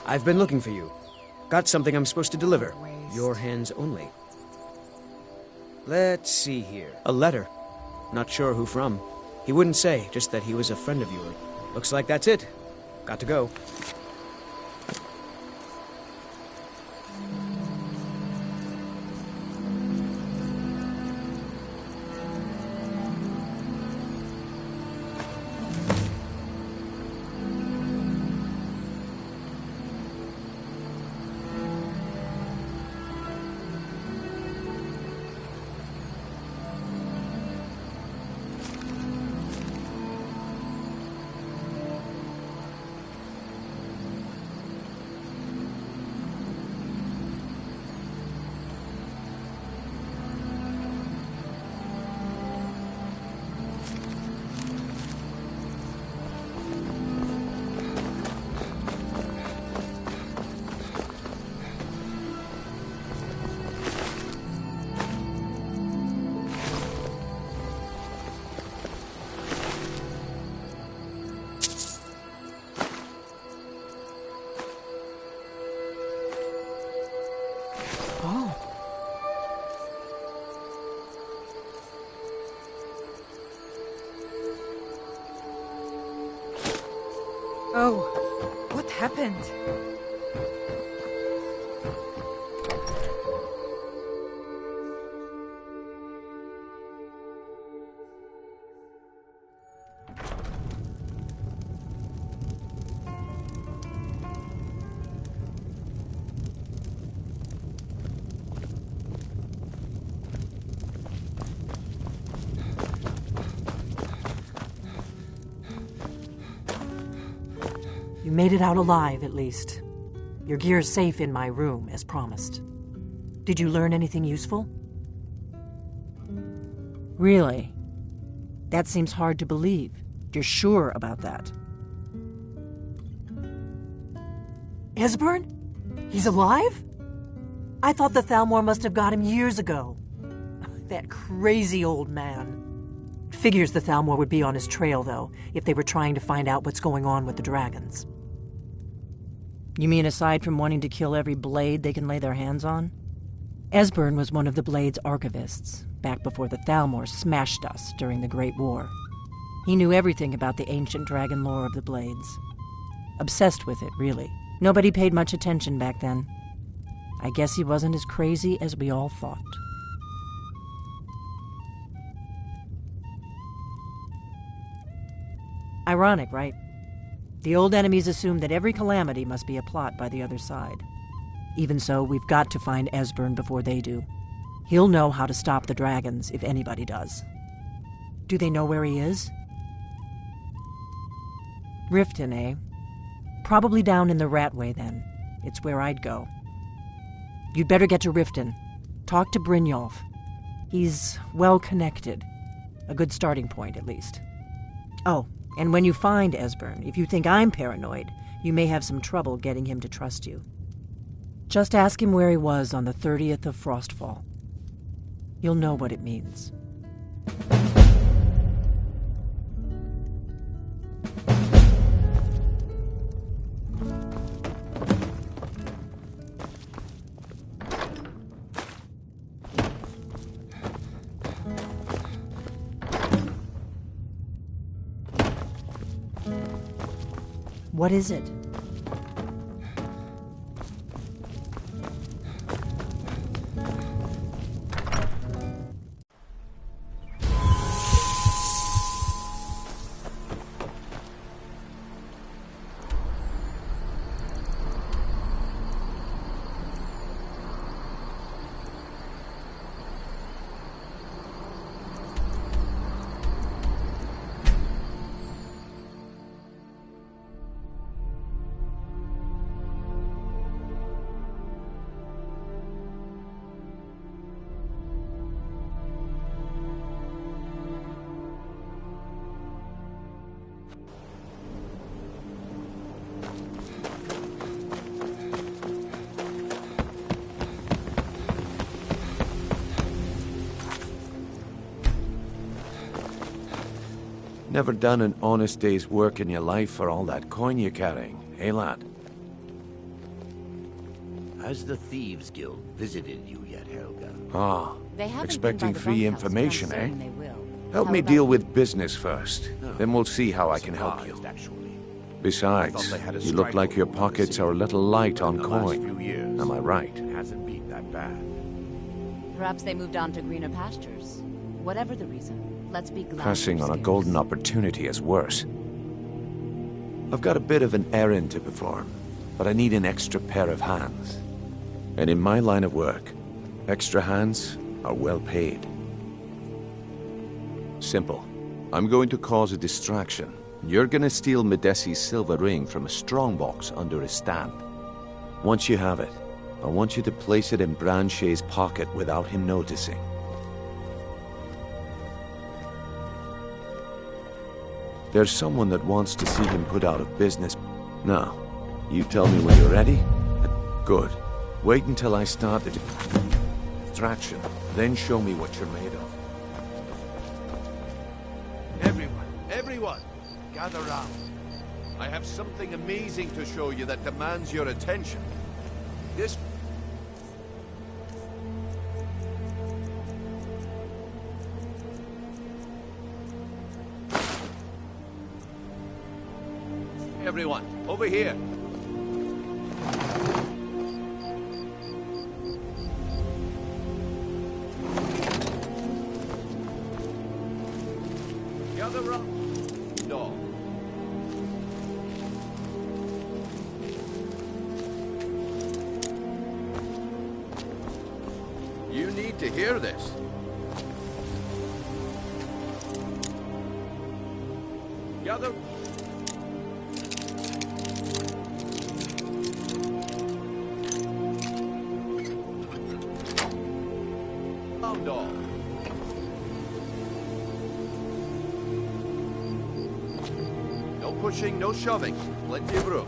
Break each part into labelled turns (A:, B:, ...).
A: I've been looking for you. Got something I'm supposed to deliver. Your hands only. Let's see here. A letter. Not sure who from. He wouldn't say, just that he was a friend of yours. Looks like that's it. Got to go.
B: Oh, what happened?
C: You made it out alive, at least. Your gear's safe in my room, as promised. Did you learn anything useful? Really? That seems hard to believe. You're sure about that? Esbern? He's alive? I thought the Thalmor must have got him years ago. That crazy old man. Figures the Thalmor would be on his trail, though, if they were trying to find out what's going on with the dragons. You mean aside from wanting to kill every blade they can lay their hands on? Esbern was one of the Blade's archivists, back before the Thalmor smashed us during the Great War. He knew everything about the ancient dragon lore of the Blades. Obsessed with it, really. Nobody paid much attention back then. I guess he wasn't as crazy as we all thought. Ironic, right? The old enemies assume that every calamity must be a plot by the other side. Even so, we've got to find Esbern before they do. He'll know how to stop the dragons, if anybody does. Do they know where he is? Riften, eh? Probably down in the Ratway, then. It's where I'd go. You'd better get to Riften. Talk to Brynjolf. He's well-connected. A good starting point, at least. Oh, and when you find Esbern, if you think I'm paranoid, you may have some trouble getting him to trust you. Just ask him where he was on the 30th of Frostfall. You'll know what it means. What is it?
D: Never done an honest day's work in your life for all that coin you're carrying, eh, lad? Has the Thieves Guild visited you yet, Helga?
E: Ah,
F: They haven't
E: expecting
F: been by the
E: free
F: bunkhouse, but I'm
E: information, eh?
F: certain they will.
E: Help
F: How
E: me
F: about
E: deal
F: you?
E: with business first. Then we'll see how I can help you.
D: Surprised, actually. I
E: Besides,
D: thought they had a
E: you look
D: strike
E: like your
D: over one in the
E: pockets
D: city.
E: are a little light on
D: In the last few
E: coin.
D: years,
E: Am I right?
D: It hasn't been that bad.
F: Perhaps they moved on to greener pastures. Whatever the reason, let's be glad
E: Passing
F: they're
E: on a
F: scarce.
E: golden opportunity is worse. I've got a bit of an errand to perform, but I need an extra pair of hands. And in my line of work, extra hands are well paid. Simple. I'm going to cause a distraction. You're gonna steal Medesi's silver ring from a strongbox under his stamp. Once you have it, I want you to place it in Branche's pocket without him noticing. There's someone that wants to see him put out of business. Now, you tell me when you're ready? Good. Wait until I start the distraction, then show me what you're made of.
D: Everyone, gather round. I have something amazing to show you that demands your attention. This... Everyone, over here. Gather round. No. You need to hear this. Gather. Round all. No pushing, no shoving. Plenty of room.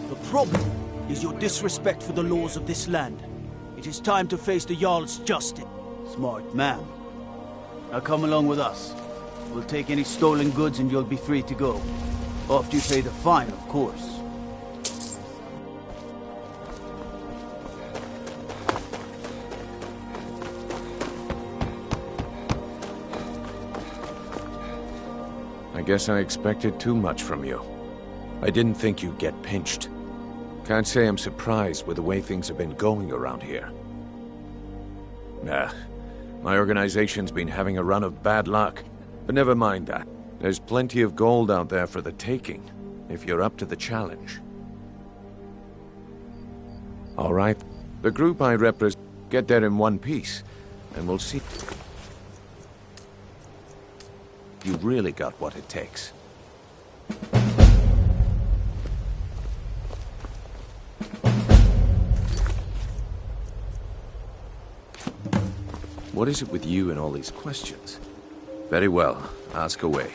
G: The problem is your disrespect for the laws of this land. It is time to face the Jarl's justice. Smart man. Now come along with us. We'll take any stolen goods and you'll be free to go. After you pay the fine, of course.
E: I guess I expected too much from you. I didn't think you'd get pinched. Can't say I'm surprised with the way things have been going around here. Nah, my organization's been having a run of bad luck. But never mind that. There's plenty of gold out there for the taking, if you're up to the challenge. All right, the group I represent, get there in one piece, and we'll see. You really got what it takes. What is it with you and all these questions? Very well, ask away.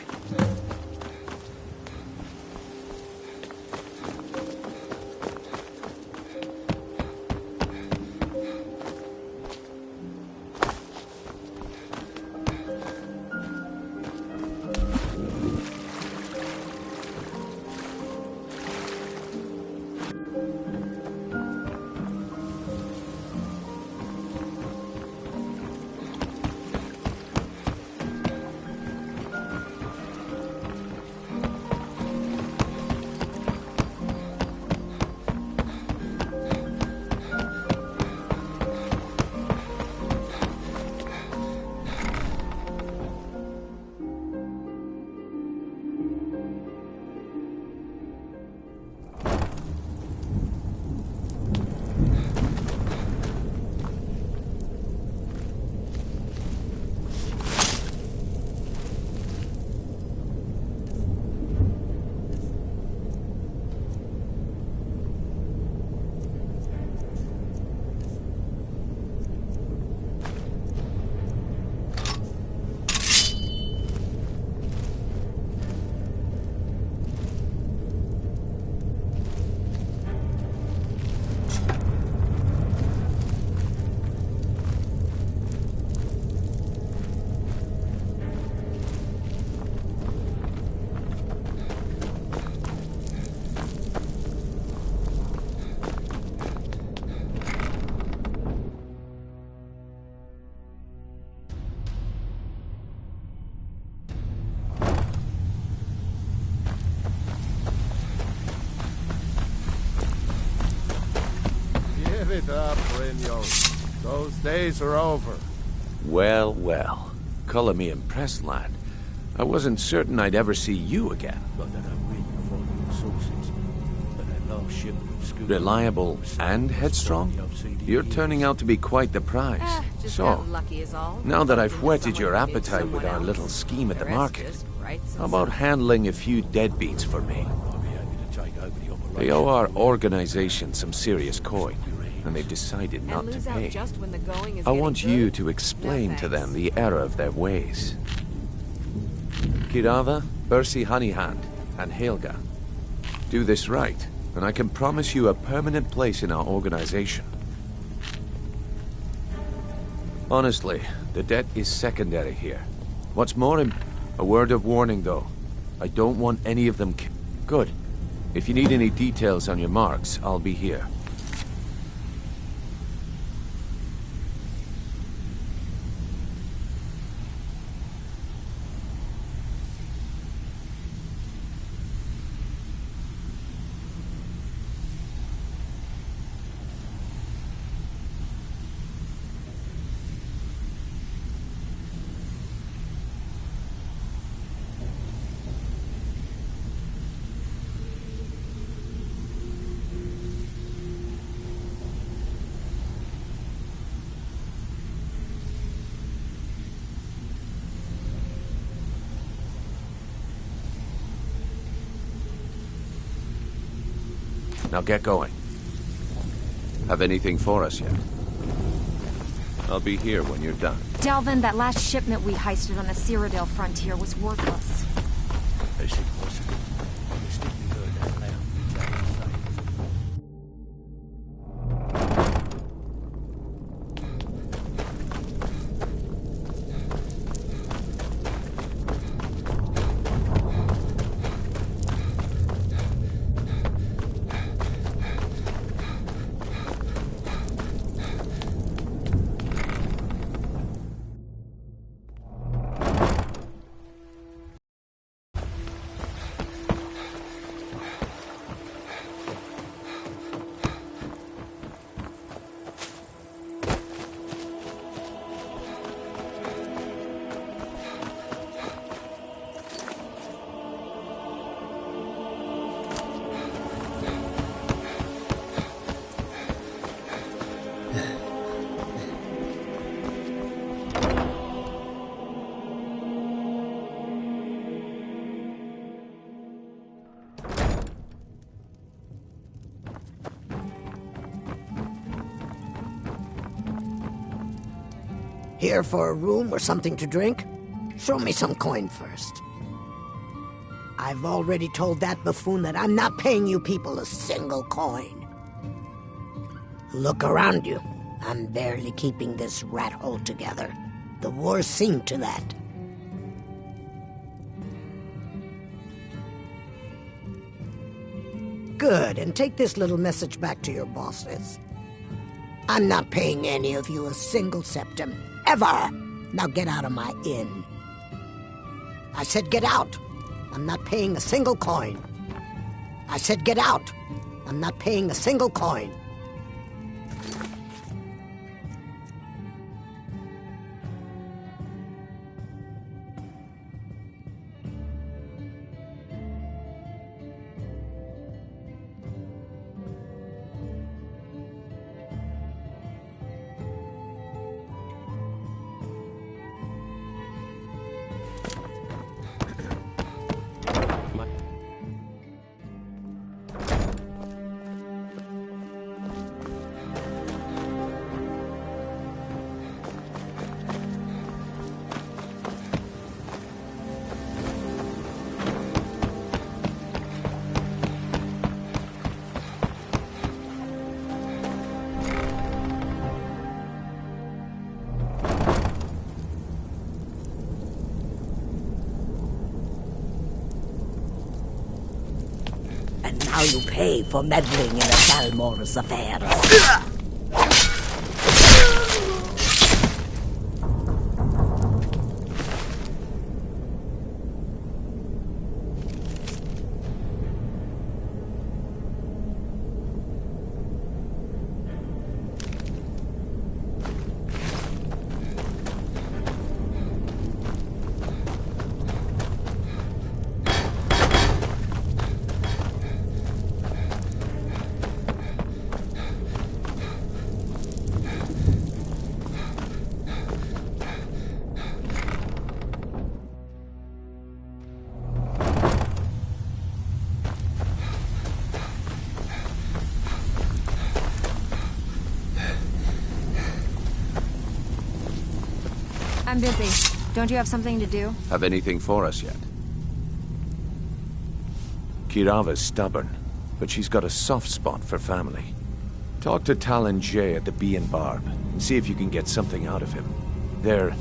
D: it up, Brynjolf. Those days are over.
E: Well, well. Color me impressed, lad. I wasn't certain I'd ever see you again. Reliable and headstrong? You're turning out to be quite the prize.
F: Just
E: So,
F: got lucky is all.
E: now that I've
F: Into
E: whetted your
F: someone who did
E: appetite with
F: someone
E: our
F: else.
E: little scheme at the
F: rest
E: market,
F: just writes
E: how about handling a few deadbeats for me? They owe our organization some serious coin, and they've decided not to
F: lose out
E: pay.
F: just when the going is
E: I
F: getting
E: want you
F: good?
E: to explain
F: No,
E: to them
F: thanks.
E: the error of their ways. Kirava, Bersi Honeyhand, and Helga. Do this right, and I can promise you a permanent place in our organization. Honestly, the debt is secondary here. What's more, a word of warning though. I don't want any of them Good. If you need any details on your marks, I'll be here. Now get going. Have anything for us yet? I'll be here when you're done.
H: Delvin, that last shipment we heisted on the Cyrodiil frontier was worthless.
I: Here for a room or something to drink? Show me some coin first. I've already told that buffoon that I'm not paying you people a single coin. Look around you. I'm barely keeping this rat hole together. The war's seen to that. Good, and take this little message back to your bosses. I'm not paying any of you a single septim. Ever! Now get out of my inn. I said get out! I'm not paying a single coin. I said get out! I'm not paying a single coin. Now you pay for meddling in a Salmor's affair.
H: I'm busy. Don't you have something to do?
E: Have anything for us yet? Kirava's stubborn, but she's got a soft spot for family. Talk to Talon Jay at the Bee and Barb, and see if you can get something out of him. They're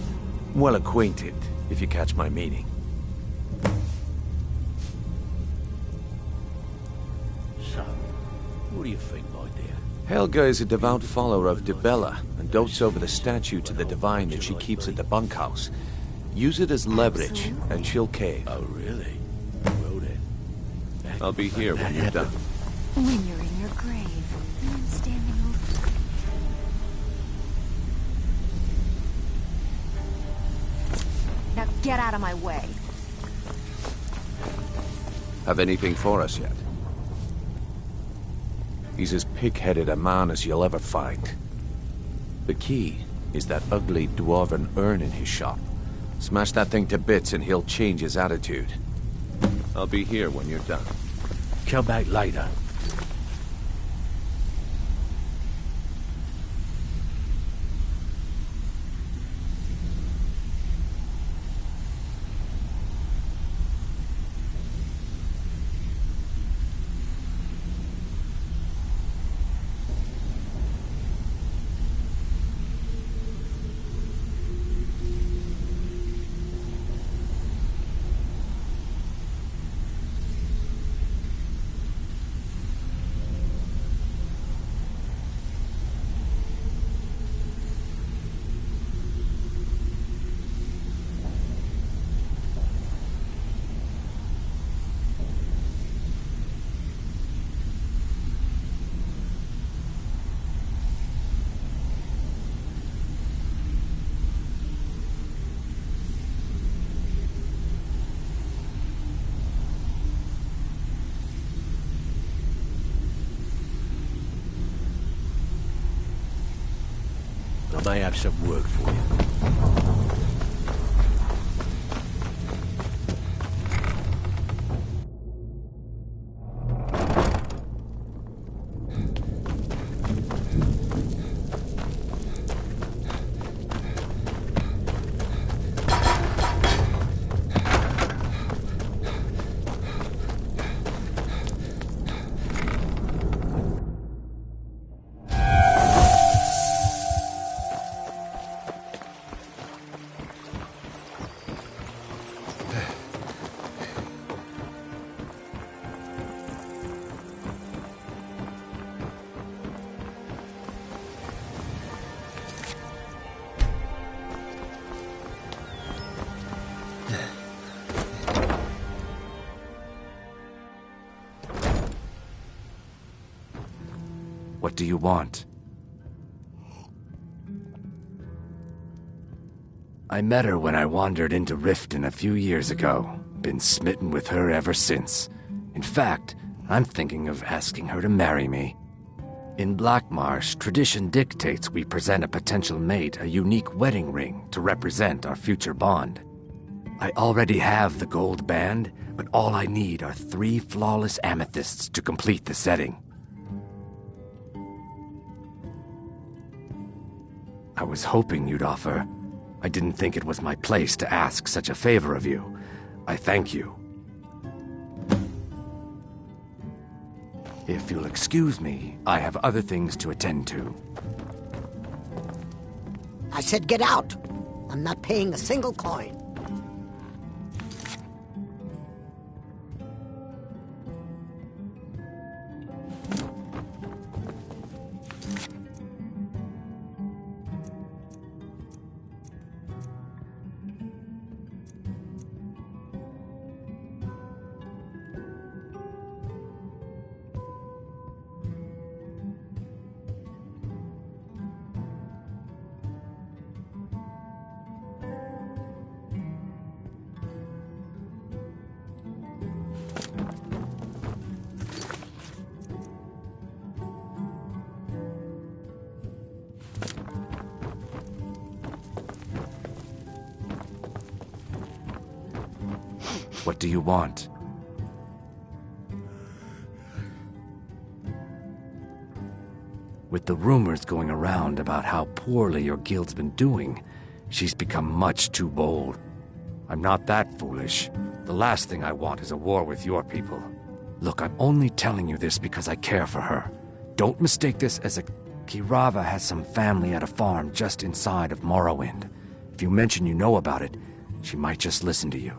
E: well acquainted, if you catch my meaning.
G: So, what do you think, my dear?
E: Helga is a devout follower of Dibella, and dotes over the statue to the divine that she keeps at the bunkhouse. Use it as leverage, and she'll cave.
G: Oh, really? Well then.
E: I'll be here when you're done.
H: When you're in your grave, and I'm standing over you. Now get out of my way.
E: Have anything for us yet? He's as pig-headed a man as you'll ever find. The key is that ugly dwarven urn in his shop. Smash that thing to bits and he'll change his attitude. I'll be here when you're done.
G: Come back later. I may have some work for you.
J: What do you want? I met her when I wandered into Riften a few years ago. Been smitten with her ever since. In fact, I'm thinking of asking her to marry me. In Blackmarsh, tradition dictates we present a potential mate a unique wedding ring to represent our future bond. I already have the gold band, but all I need are 3 flawless amethysts to complete the setting. I was hoping you'd offer. I didn't think it was my place to ask such a favor of you. I thank you. If you'll excuse me, I have other things to attend to.
I: I said get out. I'm not paying a single coin.
J: What do you want? With the rumors going around about how poorly your guild's been doing, She's become much too bold. I'm not that foolish. The last thing I want is a war with your people. Look, I'm only telling you this because I care for her. Don't mistake this as a... Kirava has some family at a farm just inside of Morrowind. If you mention you know about it, she might just listen to you.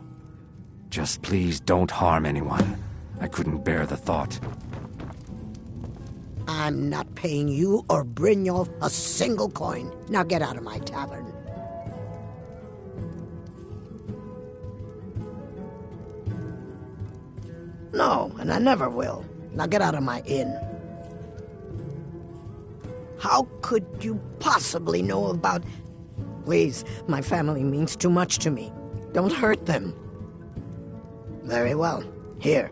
J: Just please don't harm anyone. I couldn't bear the thought.
I: I'm not paying you or Brynjolf a single coin. Now get out of my tavern. No, and I never will. Now get out of my inn. How could you possibly know about... Please, my family means too much to me. Don't hurt them. Very well. Here.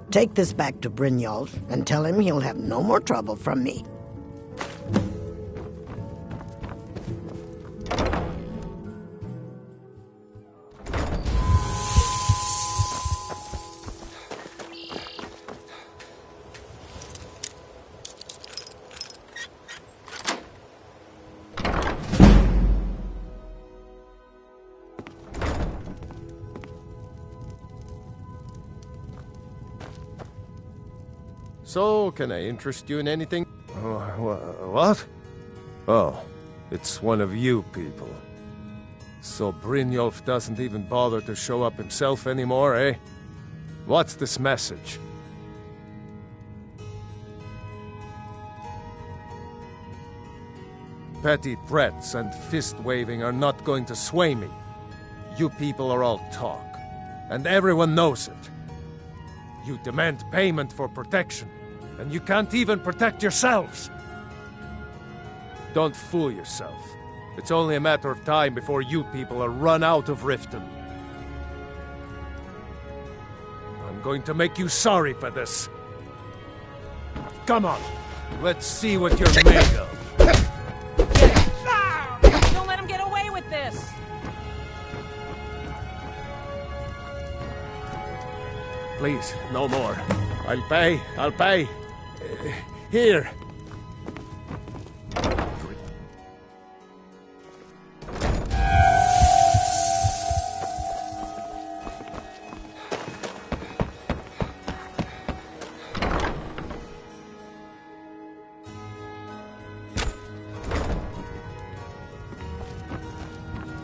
I: Take this back to Brynjolf and tell him he'll have no more trouble from me.
K: So, can I interest you in anything? What? Oh, it's one of you people. So Brynjolf doesn't even bother to show up himself anymore, eh? What's this message? Petty threats and fist-waving are not going to sway me. You people are all talk, and everyone knows it. You demand payment for protection, and you can't even protect yourselves. Don't fool yourself. It's only a matter of time before you people are run out of Riften. I'm going to make you sorry for this. Come on, let's see what you're made of.
B: Don't let him get away with this!
K: Please, no more. I'll pay. Here.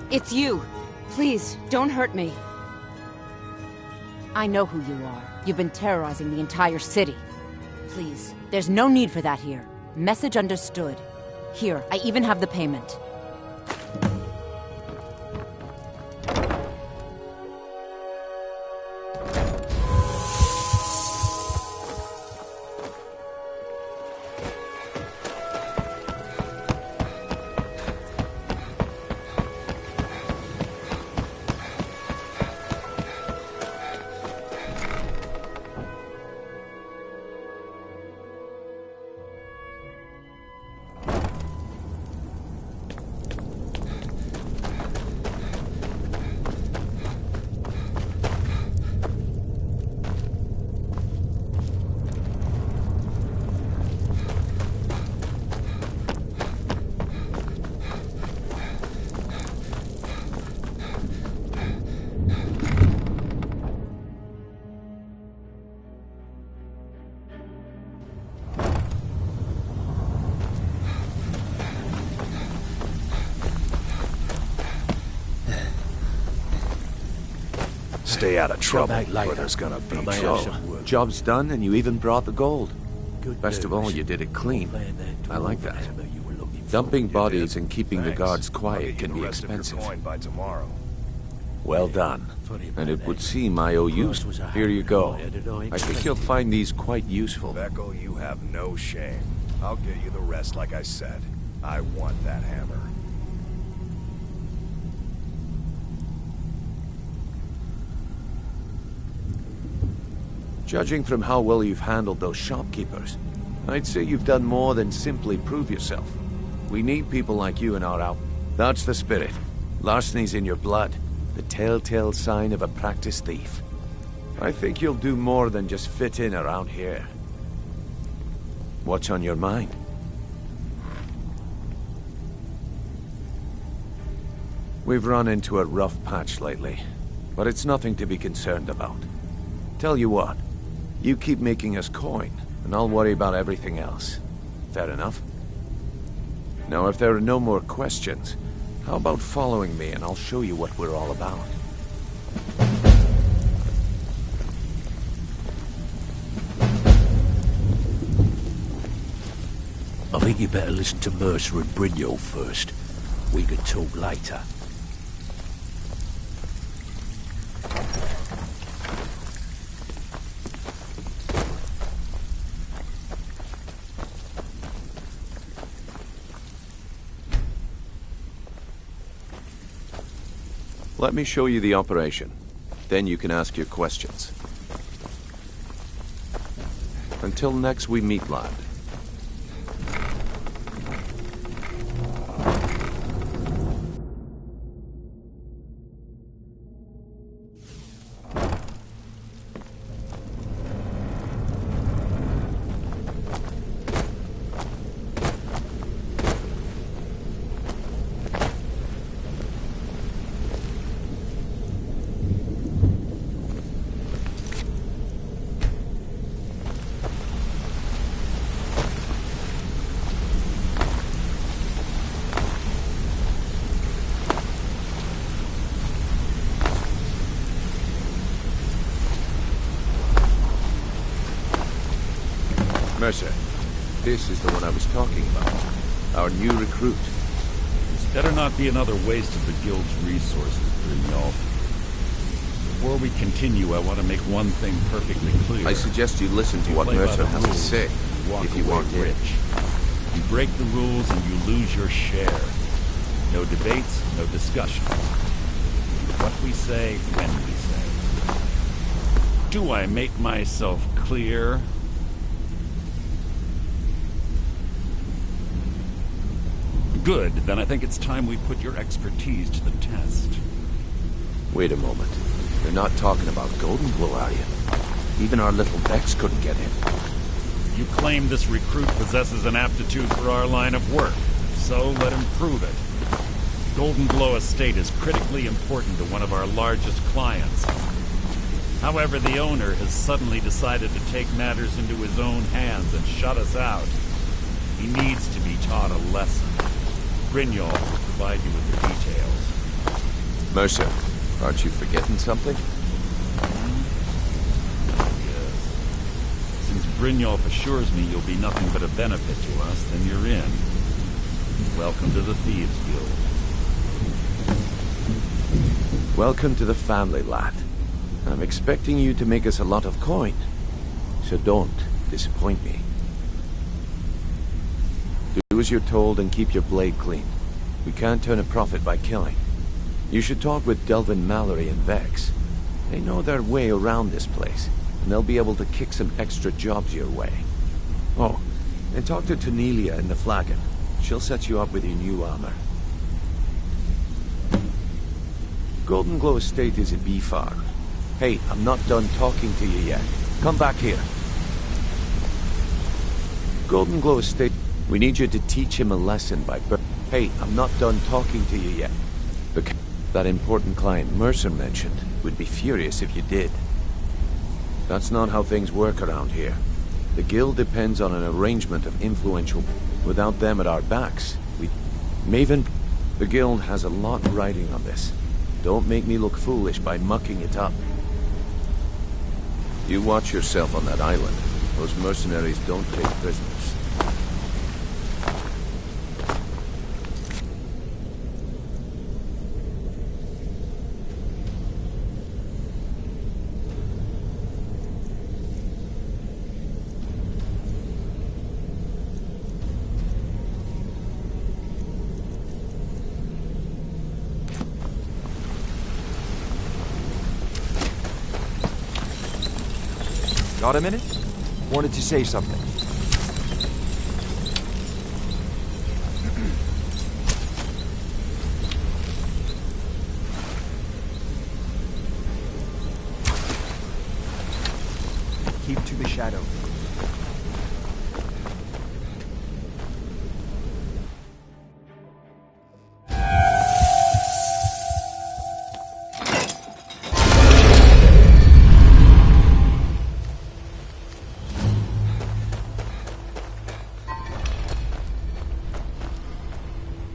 F: It's you. Please, don't hurt me. I know who you are. You've been terrorizing the entire city. Please, there's no need for that here. Message understood. Here, I even have the payment.
E: Stay out of trouble, or there's gonna be trouble. Job's done, and you even brought the gold. Best of all, you did it clean. I like that. Dumping bodies and keeping the guards quiet can be expensive. Well done. And it would seem I owe you. Here you go. I think you'll find these quite useful.
L: Becco, you have no shame. I'll get you the rest like I said. I want that hammer.
E: Judging from how well you've handled those shopkeepers, I'd say you've done more than simply prove yourself. We need people like you in our out. That's the spirit. Larceny's in your blood. The telltale sign of a practiced thief. I think you'll do more than just fit in around here. What's on your mind? We've run into a rough patch lately, but it's nothing to be concerned about. Tell you what, you keep making us coin, and I'll worry about everything else. Fair enough? Now, if there are no more questions, how about following me and I'll show you what we're all about?
M: I think you better listen to Mercer and Brynjolf first. We can talk later.
E: Let me show you the operation. Then you can ask your questions. Until next we meet, lad. Mercer, this is the one I was talking about. Our new recruit.
N: This better not be another waste of the Guild's resources, Brynjolf. Before we continue, I want to make one thing perfectly clear.
E: I suggest you listen to what Mercer has to say, if you want rich.
N: You break the rules and you lose your share. No debates, no discussions. What we say, when we say. Do I make myself clear? Good, then I think it's time we put your expertise to the test.
E: Wait a moment. You're not talking about Golden Glow, are you? Even our little Vex couldn't get in.
N: You claim this recruit possesses an aptitude for our line of work. So let him prove it. Golden Glow Estate is critically important to one of our largest clients. However, the owner has suddenly decided to take matters into his own hands and shut us out. He needs to be taught a lesson. Brynjolf will provide you with the details.
E: Mercer, aren't you forgetting something?
N: Yes. Since Brynjolf assures me you'll be nothing but a benefit to us, then you're in. Welcome to the Thieves Guild.
E: Welcome to the family, lad. I'm expecting you to make us a lot of coin. So don't disappoint me. Do as you're told and keep your blade clean. We can't turn a profit by killing. You should talk with Delvin Mallory and Vex. They know their way around this place, and they'll be able to kick some extra jobs your way. Oh, and talk to Tanelia in the Flagon. She'll set you up with your new armor. Golden Glow Estate is a bee farm. Hey, I'm not done talking to you yet. Come back here. Golden Glow Estate... We need you to teach him a lesson by birth. Hey, I'm not done talking to you yet. Because that important client Mercer mentioned would be furious if you did. That's not how things work around here. The guild depends on an arrangement of influential... Without them at our backs, we... Maven, the guild has a lot riding on this. Don't make me look foolish by mucking it up. You watch yourself on that island. Those mercenaries don't take prisoners.
O: Got a minute? Wanted to say something. Keep to the shadow.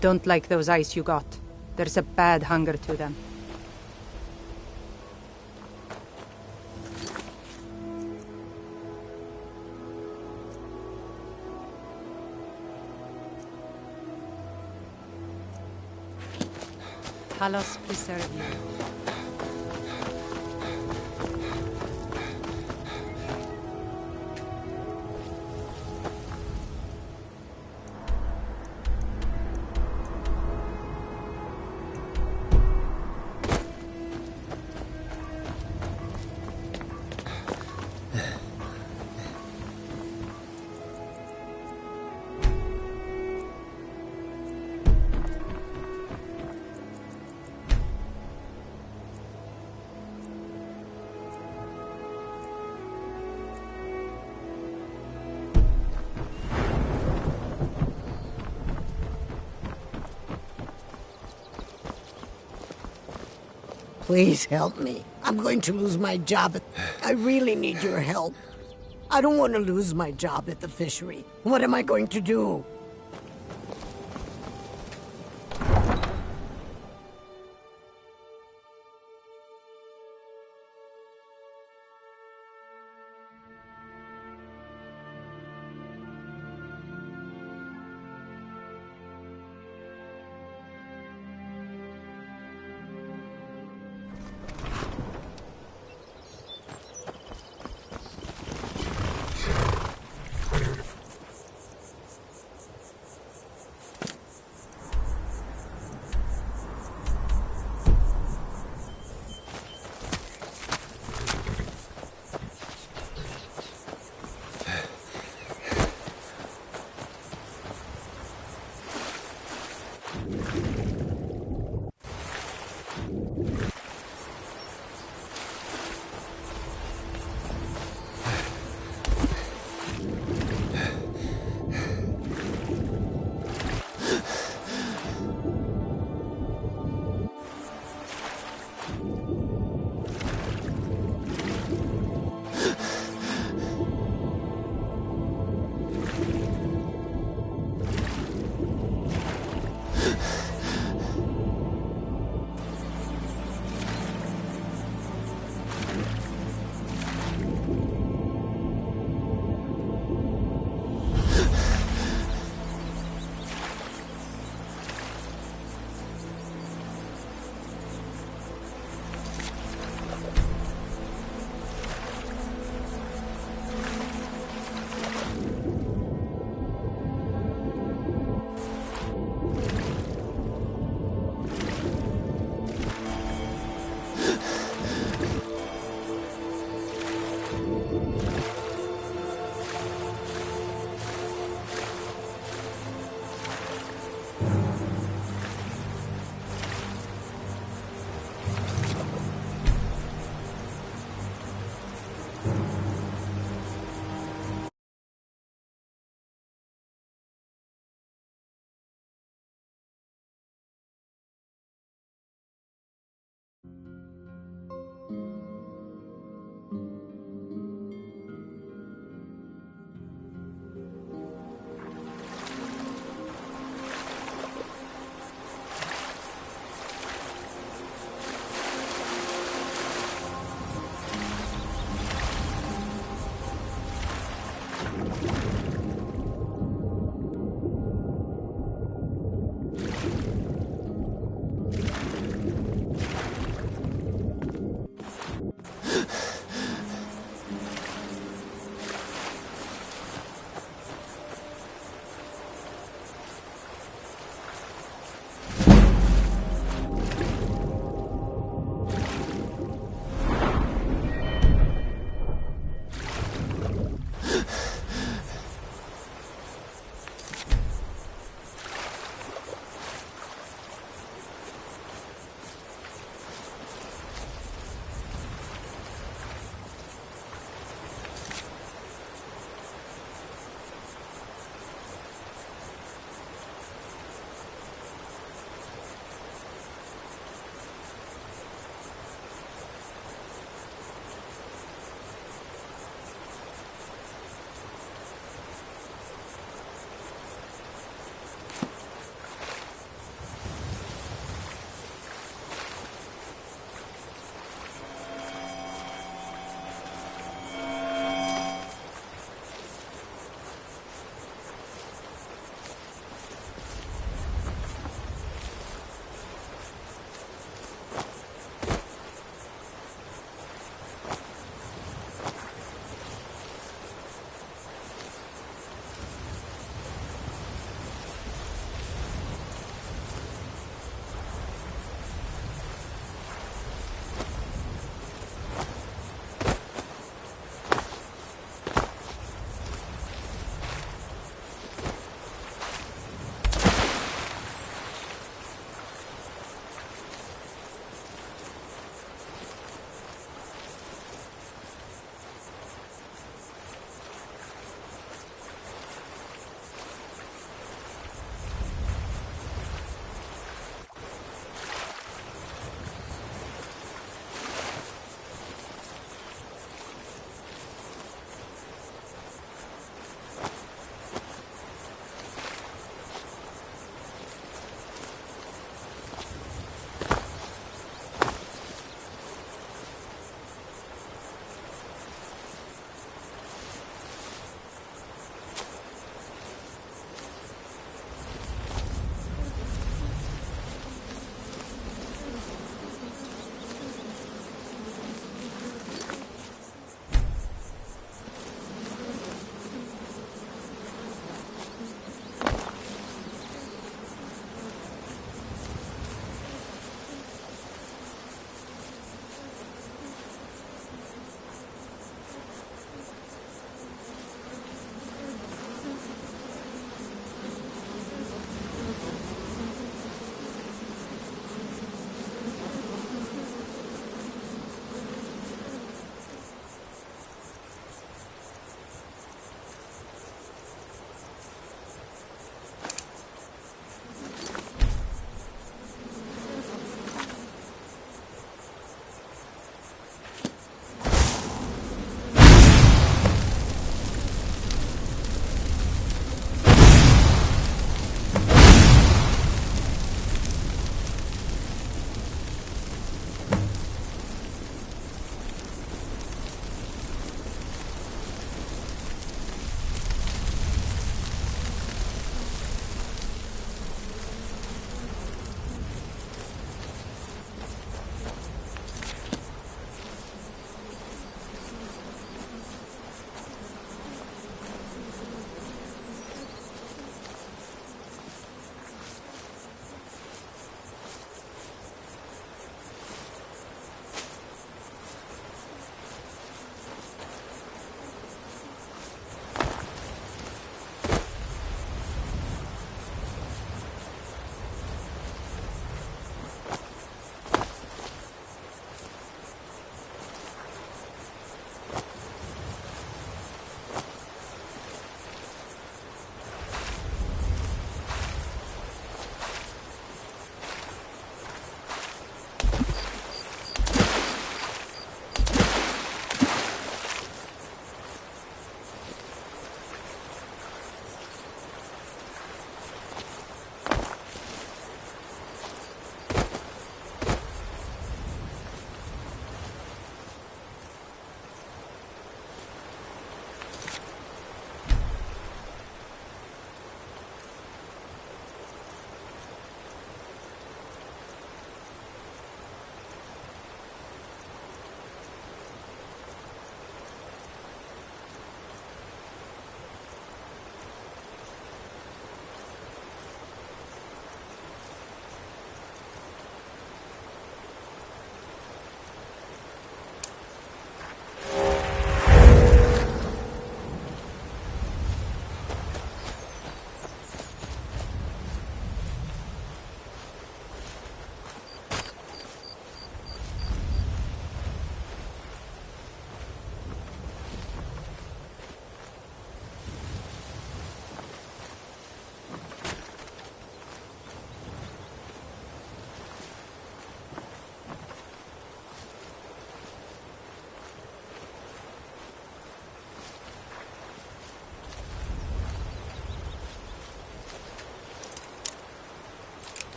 P: Don't like those eyes you got. There's a bad hunger to them. Talos preserve you.
I: Please help me. I'm going to lose my job. I really need your help. I don't want to lose my job at the fishery. What am I going to do?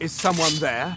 Q: Is someone there?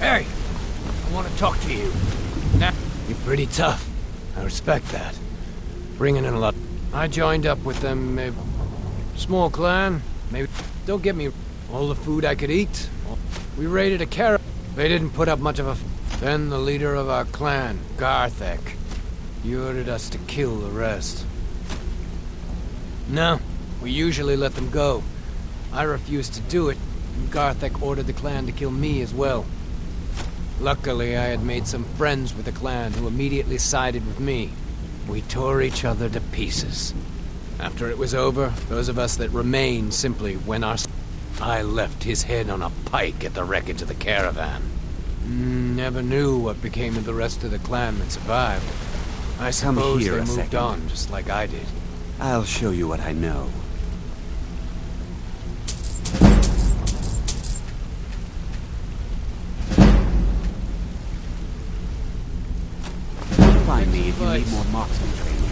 J: Hey! I want to talk to you. Now, you're pretty tough. I respect that. Bringing in a lot. I joined up with them, maybe. Small clan, maybe. Don't get me. All the food I could eat. We raided a caravan. They didn't put up much of a. Then the leader of our clan, Garthek, he ordered us to kill the rest. No, we usually let them go. I refused to do it, and Garthek ordered the clan to kill me as well. Luckily, I had made some friends with the clan who immediately sided with me. We tore each other to pieces. After it was over, those of us that remained simply went our... I left his head on a pike at the wreckage of the caravan. Never knew what became of the rest of the clan that survived. I suppose they moved on, just like I did.
Q: I'll show you what I know. Find me if you need more marksman training.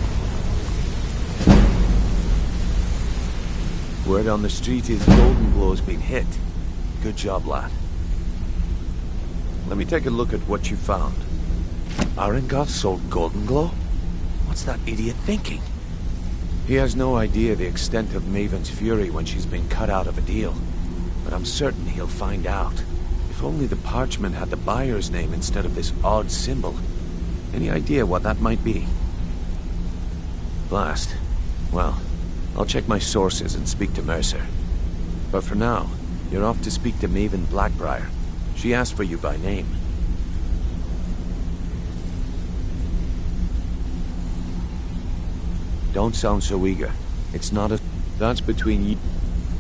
E: Word on the street is Golden Glow's been hit. Good job, lad. Let me take a look at what you found. Arengoth sold Golden Glow? What's that idiot thinking? He has no idea the extent of Maven's fury when she's been cut out of a deal. But I'm certain he'll find out. If only the parchment had the buyer's name instead of this odd symbol. Any idea what that might be? Blast. Well, I'll check my sources and speak to Mercer. But for now, you're off to speak to Maven Blackbriar. She asked for you by name. Don't sound so eager. It's not a... That's between you.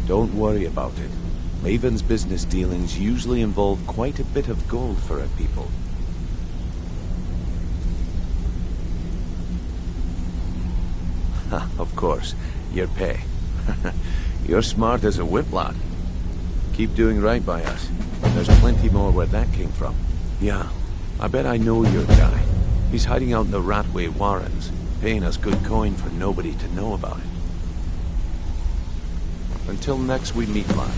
E: Don't worry about it. Maven's business dealings usually involve quite a bit of gold for her people. Of course. Your pay. You're smart as a whip, lad. Keep doing right by us. There's plenty more where that came from. Yeah, I bet I know your guy. He's hiding out in the Ratway Warrens, paying us good coin for nobody to know about it. Until next we meet, lad.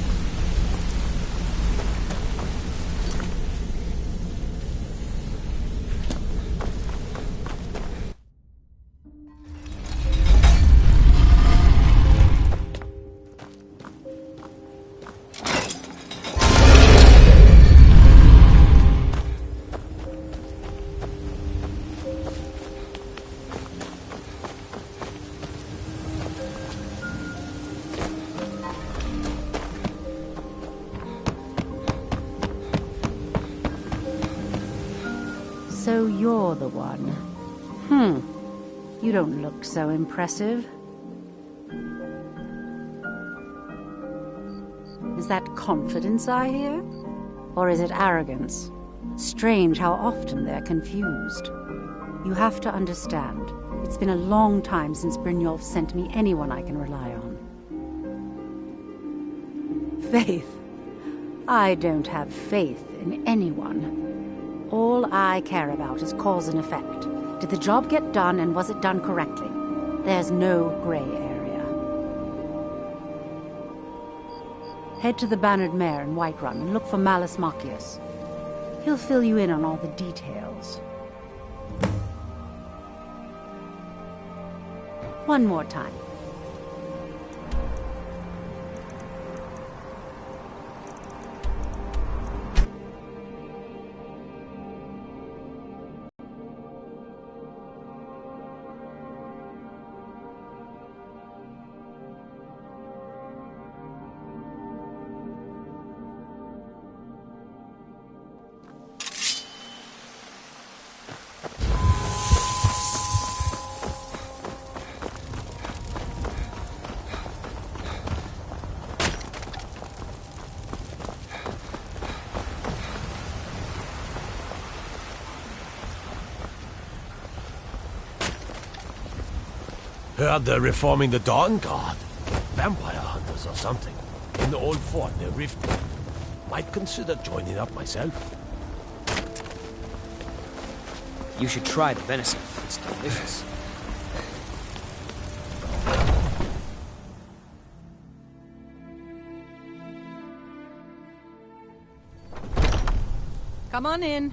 R: So you're the one. You don't look so impressive. Is that confidence I hear? Or is it arrogance? Strange how often they're confused. You have to understand, it's been a long time since Brynjolf sent me anyone I can rely on. Faith? I don't have faith in anyone. All I care about is cause and effect. Did the job get done, and was it done correctly? There's no gray area. Head to the Bannered Mare in Whiterun and look for Malus Macius. He'll fill you in on all the details. One more time.
M: Heard they're reforming the Dawn Guard. Vampire hunters or something. In the old fort near Rift. Might consider joining up myself.
A: You should try the venison. It's delicious.
P: Come on in.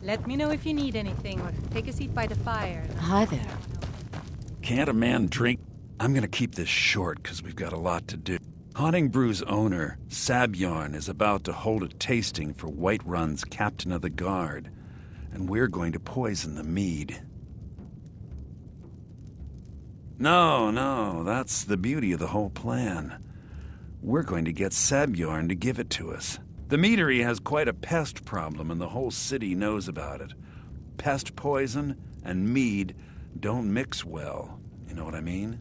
P: Let me know if you need anything, or take a seat by the fire.
F: Hi there.
N: Can't a man drink? I'm gonna keep this short, because we've got a lot to do. Haunting Brew's owner, Sabjorn, is about to hold a tasting for Whiterun's Captain of the Guard, and we're going to poison the mead. No, that's the beauty of the whole plan. We're going to get Sabjorn to give it to us. The meadery has quite a pest problem, and the whole city knows about it. Pest poison and mead don't mix well, you know what I mean?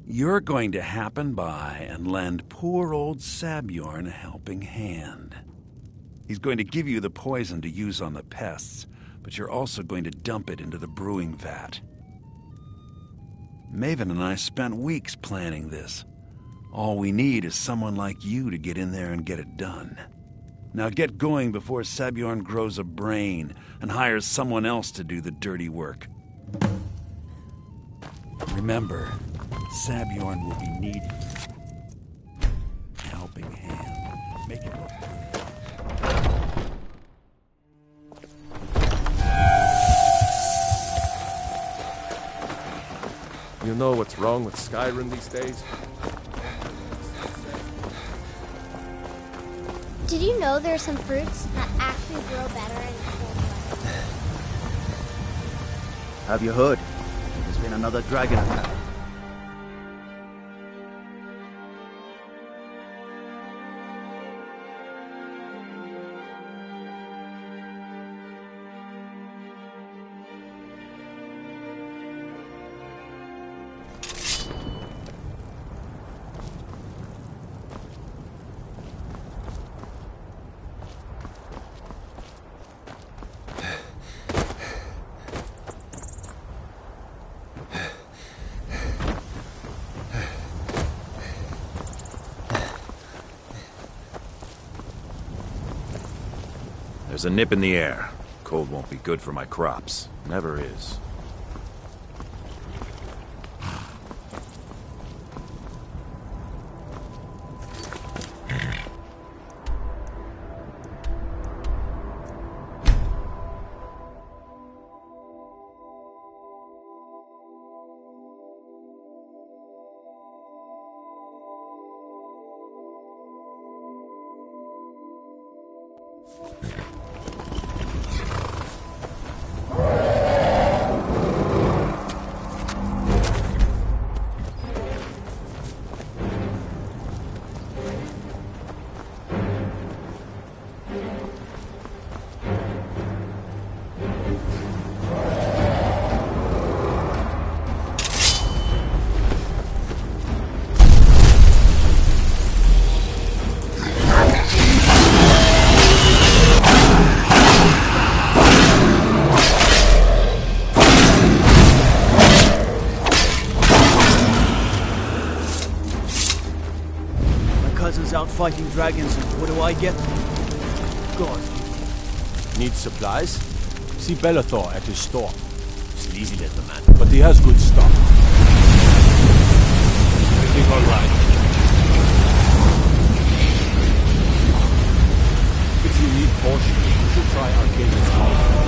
N: You're going to happen by and lend poor old Sabjorn a helping hand. He's going to give you the poison to use on the pests, but you're also going to dump it into the brewing vat. Maven and I spent weeks planning this. All we need is someone like you to get in there and get it done. Now get going before Sabjorn grows a brain and hires someone else to do the dirty work. Remember, Sabjorn will be needing a helping hand. Make it look good.
K: You know what's wrong with Skyrim these days?
S: Did you know there are some fruits that actually grow better in cold weather?
G: Have you heard? There's been another dragon attack.
L: There's a nip in the air. Cold won't be good for my crops. Never is.
G: Out fighting dragons, and what do I get? God.
M: Need supplies? See Bellathor at his store. Sleazy little man, but he has good stock. Everything all right? If you need potions, you should try Arcadian's Mountain.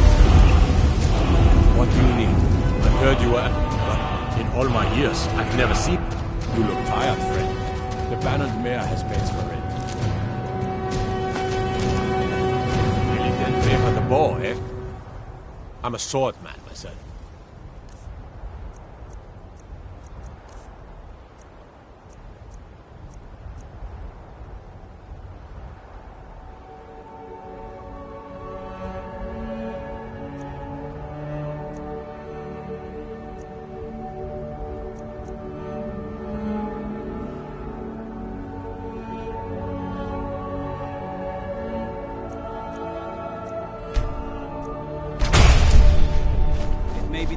M: What do you need? I heard you were... But in all my years, I've never seen... You look tired, friend. The Banned Mare has beds for it. Really didn't pay for the bow, eh? I'm a swordman myself.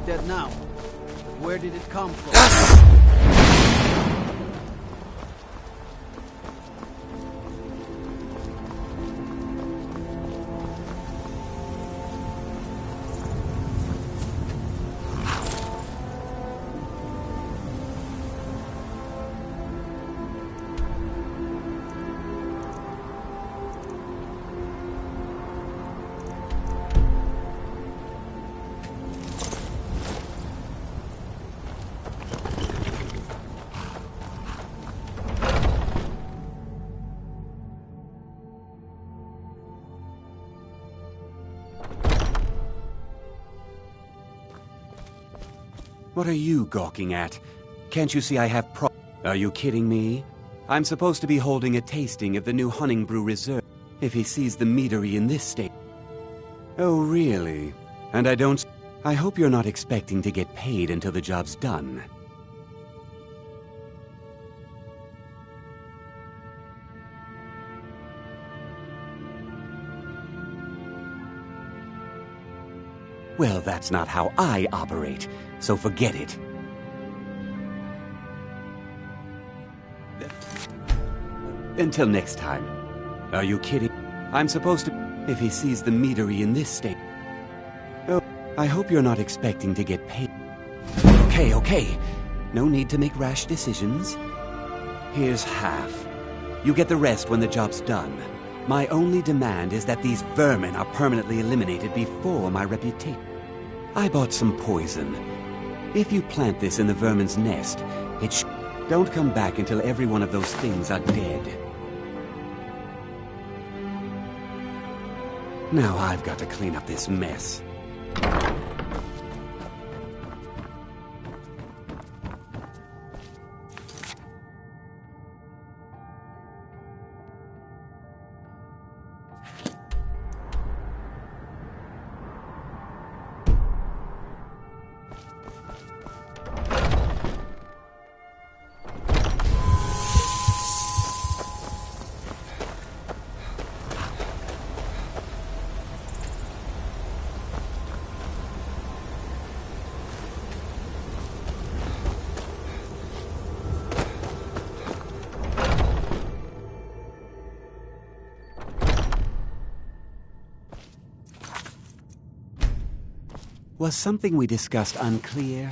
G: Dead now. But where did it come from?
Q: What are you gawking at? Can't you see I have Are you kidding me? I'm supposed to be holding a tasting of the new Honningbrew Reserve. If he sees the meadery in this state... Oh, really? And I hope you're not expecting to get paid until the job's done. Well, that's not how I operate, so forget it. Until next time. Are you kidding? I'm supposed to... If he sees the meadery in this state... Oh, I hope you're not expecting to get paid. Okay. No need to make rash decisions. Here's half. You get the rest when the job's done. My only demand is that these vermin are permanently eliminated before my reputation. I bought some poison. If you plant this in the vermin's nest, don't come back until every one of those things are dead. Now I've got to clean up this mess. Was something we discussed unclear?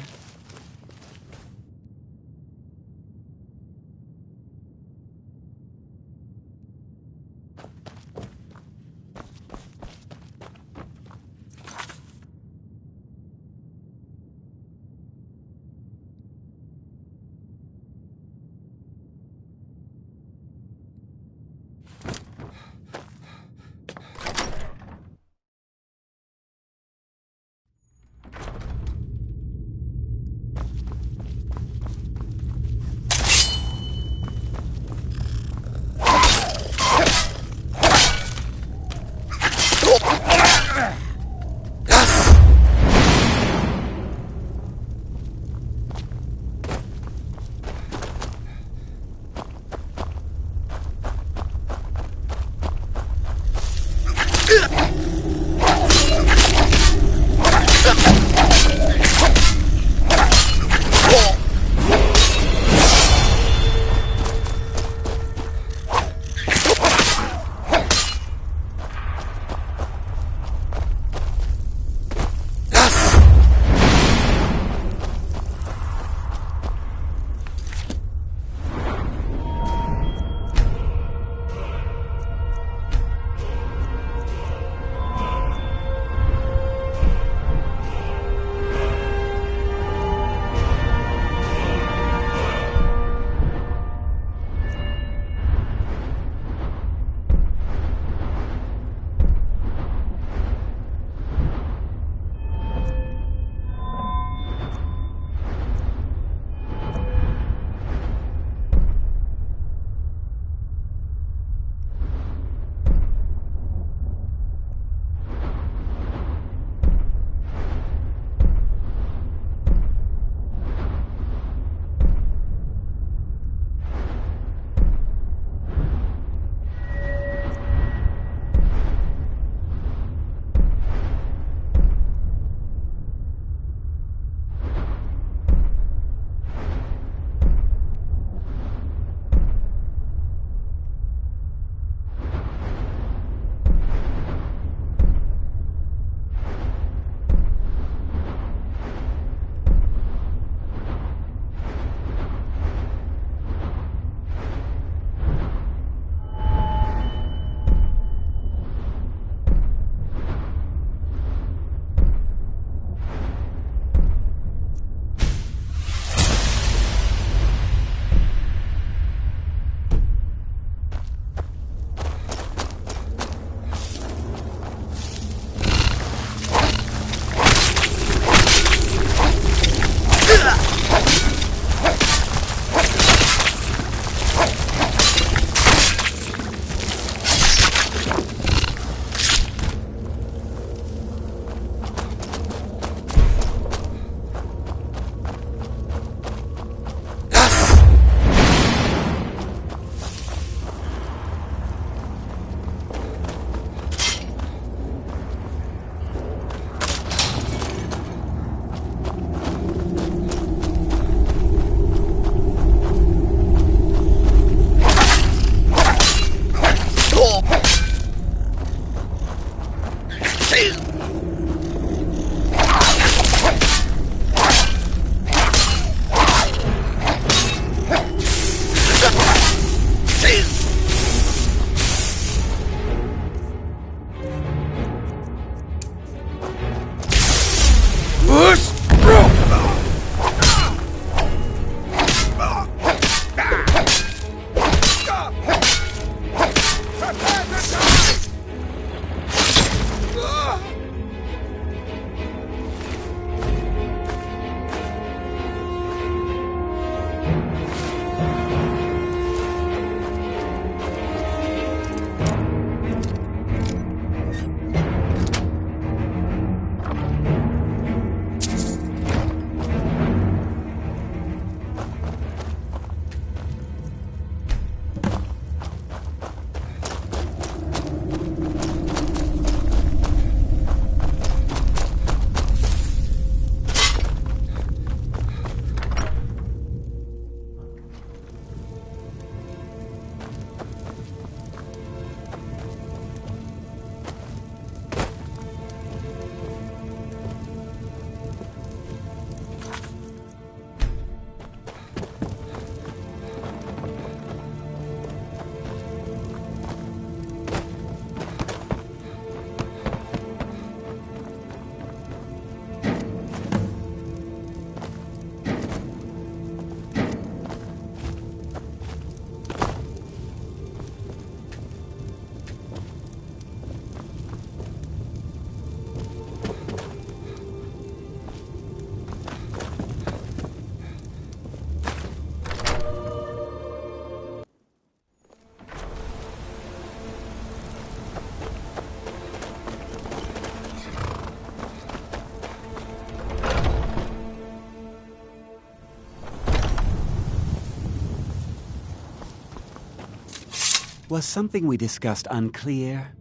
Q: Was something we discussed unclear?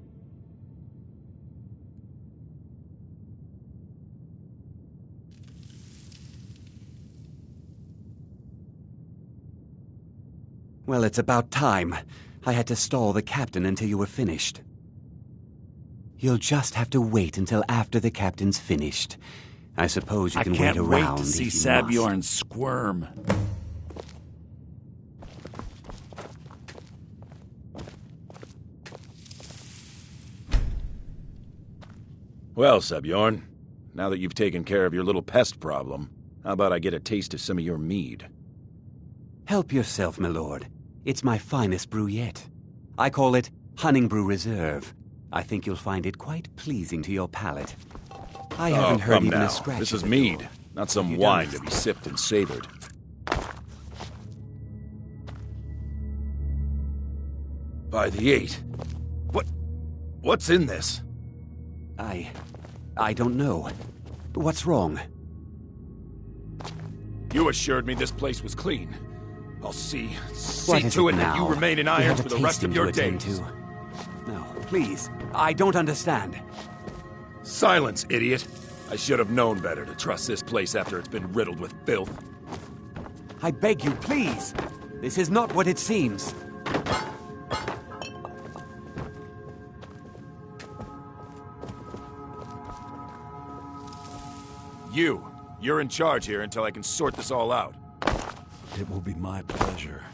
Q: Well, it's about time. I had to stall the captain until you were finished. You'll just have to wait until after the captain's finished. I suppose you can wait around.
N: I can't wait to see
Q: if you
N: Sabjorn
Q: must.
N: squirm.
L: Well, Sabjorn, now that you've taken care of your little pest problem, how about I get a taste of some of your mead?
Q: Help yourself, my lord. It's my finest brew yet. I call it Honningbrew Reserve. I think you'll find it quite pleasing to your palate. I haven't heard
L: come
Q: even
L: now.
Q: a scratch.
L: This
Q: of
L: is
Q: the
L: mead,
Q: door.
L: not some
Q: You
L: wine
Q: don't-
L: to be sipped and savored. By the 8. What's in this?
Q: I don't know. What's wrong?
L: You assured me this place was clean. I'll see
Q: What is
L: to
Q: it
L: it that you
Q: now?
L: remain in
Q: We
L: irons
Q: have
L: for
Q: a
L: the rest of
Q: tasting
L: your
Q: to attend
L: days.
Q: to. No, please. I don't understand.
L: Silence, idiot. I should have known better to trust this place after it's been riddled with filth.
Q: I beg you, please. This is not what it seems.
L: You're in charge here until I can sort this all out.
N: It will be my pleasure.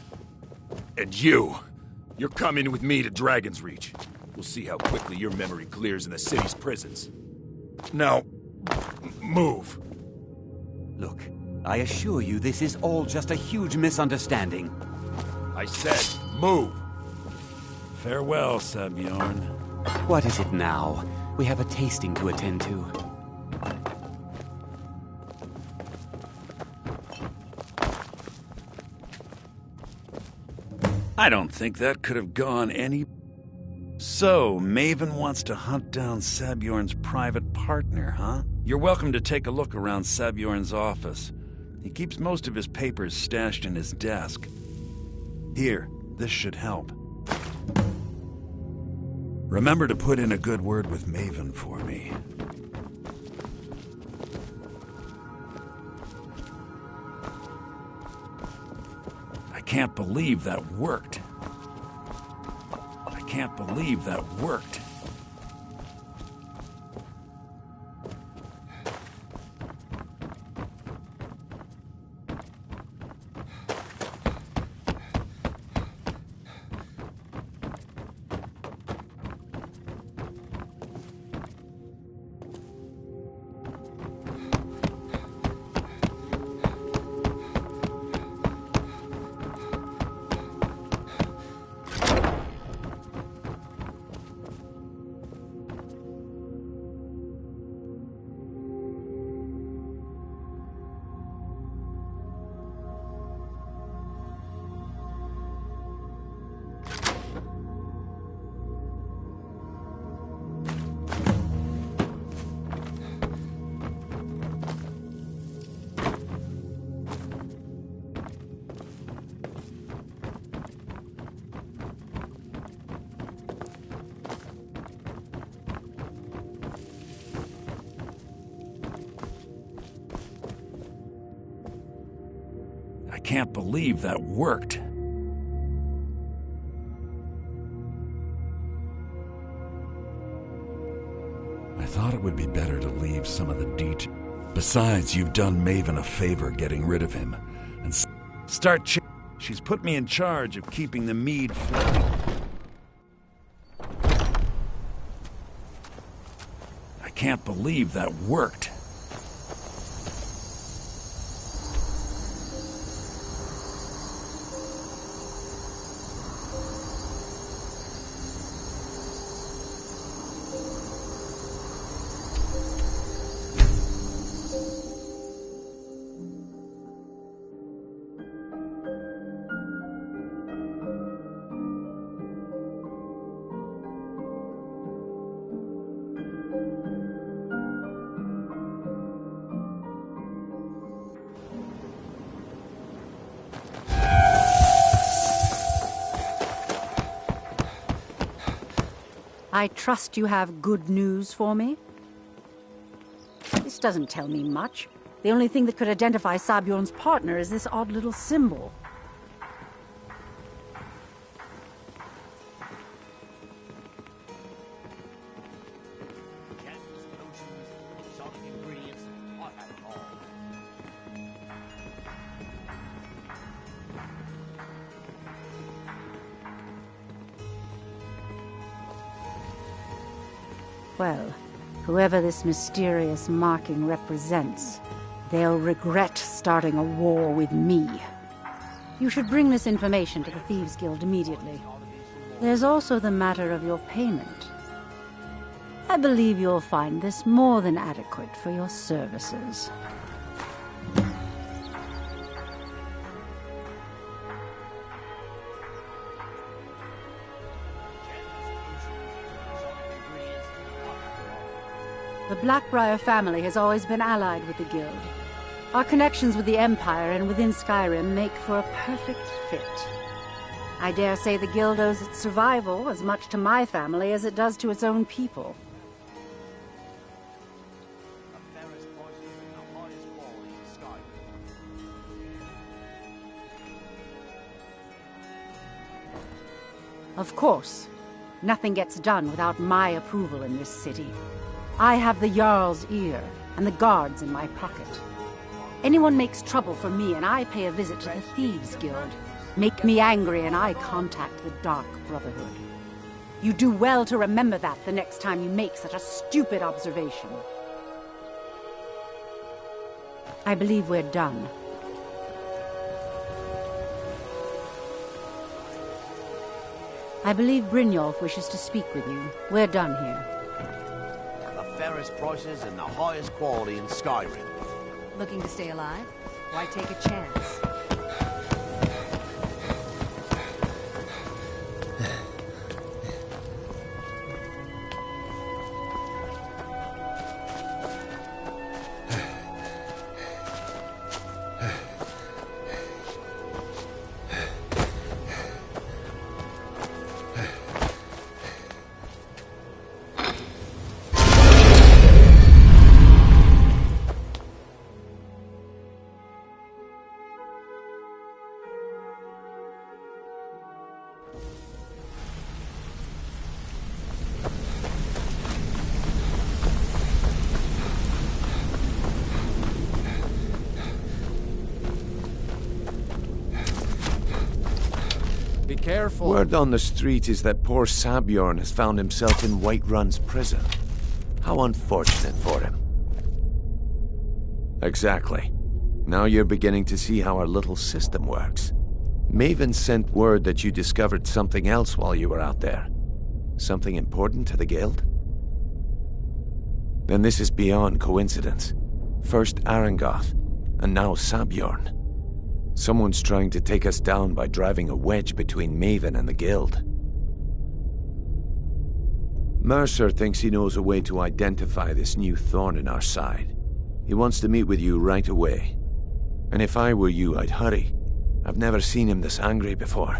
L: And you're coming with me to Dragon's Reach. We'll see how quickly your memory clears in the city's prisons. Now, move.
Q: Look, I assure you this is all just a huge misunderstanding.
L: I said, move.
N: Farewell, Sabjorn.
Q: What is it now? We have a tasting to attend to.
N: I don't think that could have gone any... So, Maven wants to hunt down Sabjorn's private partner, huh? You're welcome to take a look around Sabjorn's office. He keeps most of his papers stashed in his desk. Here, this should help. Remember to put in a good word with Maven for me. I can't believe that worked. I can't believe that worked. I can't believe that worked. I thought it would be better to leave some of the details. Besides, you've done Maven a favor getting rid of him. And start She's put me in charge of keeping the mead flowing. I can't believe that worked.
R: I trust you have good news for me? This doesn't tell me much. The only thing that could identify Sabjorn's partner is this odd little symbol. Well, whoever this mysterious marking represents, they'll regret starting a war with me. You should bring this information to the Thieves' Guild immediately. There's also the matter of your payment. I believe you'll find this more than adequate for your services. The Blackbriar family has always been allied with the Guild. Our connections with the Empire and within Skyrim make for a perfect fit. I dare say the Guild owes its survival as much to my family as it does to its own people. Of course, nothing gets done without my approval in this city. I have the Jarl's ear and the guards in my pocket. Anyone makes trouble for me and I pay a visit to the Thieves' Guild. Make me angry and I contact the Dark Brotherhood. You do well to remember that the next time you make such a stupid observation. I believe we're done. I believe Brynjolf wishes to speak with you. We're done here.
T: The fairest prices and the highest quality in Skyrim.
U: Looking to stay alive? Why take a chance?
A: Careful.
E: Word on the street is that poor Sabjorn has found himself in Whiterun's prison. How unfortunate for him. Exactly. Now you're beginning to see how our little system works. Maven sent word that you discovered something else while you were out there. Something important to the Guild? Then this is beyond coincidence. First Arangoth, and now Sabjorn. Someone's trying to take us down by driving a wedge between Maven and the Guild. Mercer thinks he knows a way to identify this new thorn in our side. He wants to meet with you right away. And if I were you, I'd hurry. I've never seen him this angry before.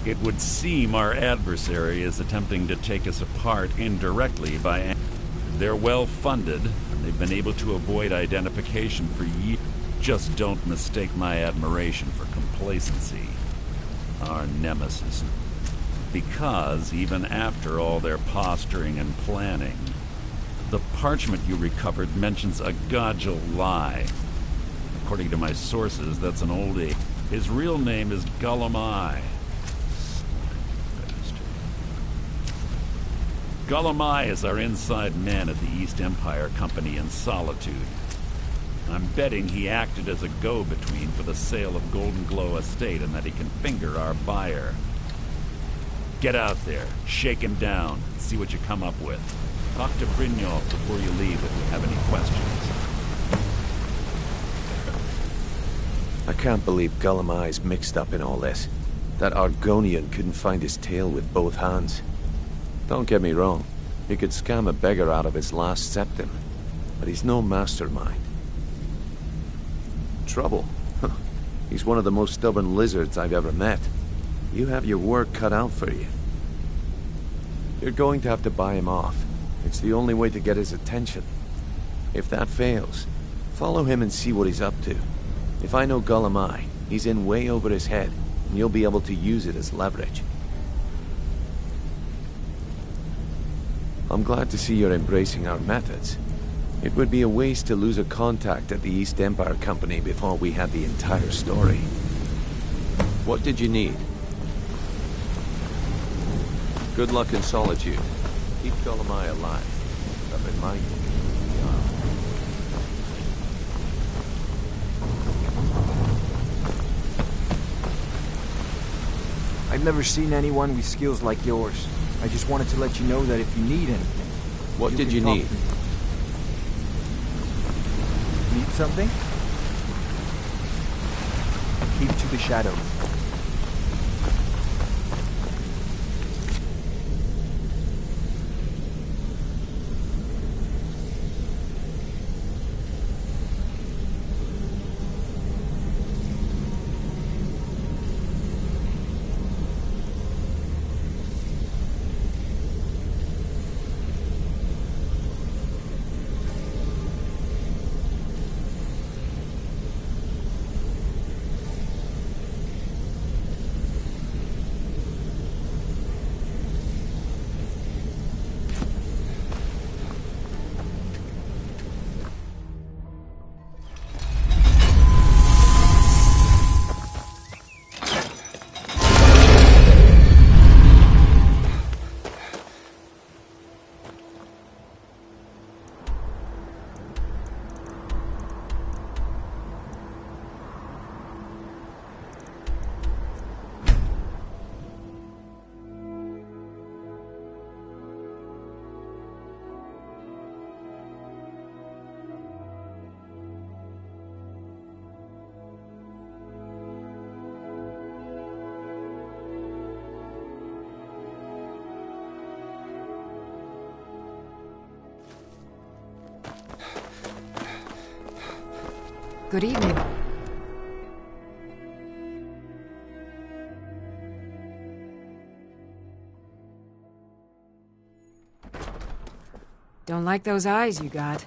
N: It would seem our adversary is attempting to take us apart indirectly by... They're well funded, and they've been able to avoid identification for years. Just don't mistake my admiration for complacency. Our nemesis. Because even after all their posturing and planning, the parchment you recovered mentions a Godjal lie. According to my sources, that's an old age. His real name is Gullumai. Gullumai is our inside man at the East Empire Company in Solitude. I'm betting he acted as a go-between for the sale of Golden Glow Estate and that he can finger our buyer. Get out there, shake him down, and see what you come up with. Talk to Brynjolf before you leave if you have any questions.
E: I can't believe Gullumai's mixed up in all this. That Argonian couldn't find his tail with both hands. Don't get me wrong, he could scam a beggar out of his last septim, but he's no mastermind. Trouble? He's one of the most stubborn lizards I've ever met. You have your work cut out for you. You're going to have to buy him off. It's the only way to get his attention. If that fails, follow him and see what he's up to. If I know Gullumai, he's in way over his head, and you'll be able to use it as leverage. I'm glad to see you're embracing our methods. It would be a waste to lose a contact at the East Empire Company before we had the entire story. What did you need? Good luck in solitude. Keep Gullumai alive. But remind me.
O: I've never seen anyone with skills like yours. I just wanted to let you know that if you need anything...
E: What did you need?
O: Need something? Keep to the shadows.
U: Good evening. Don't like those eyes you got.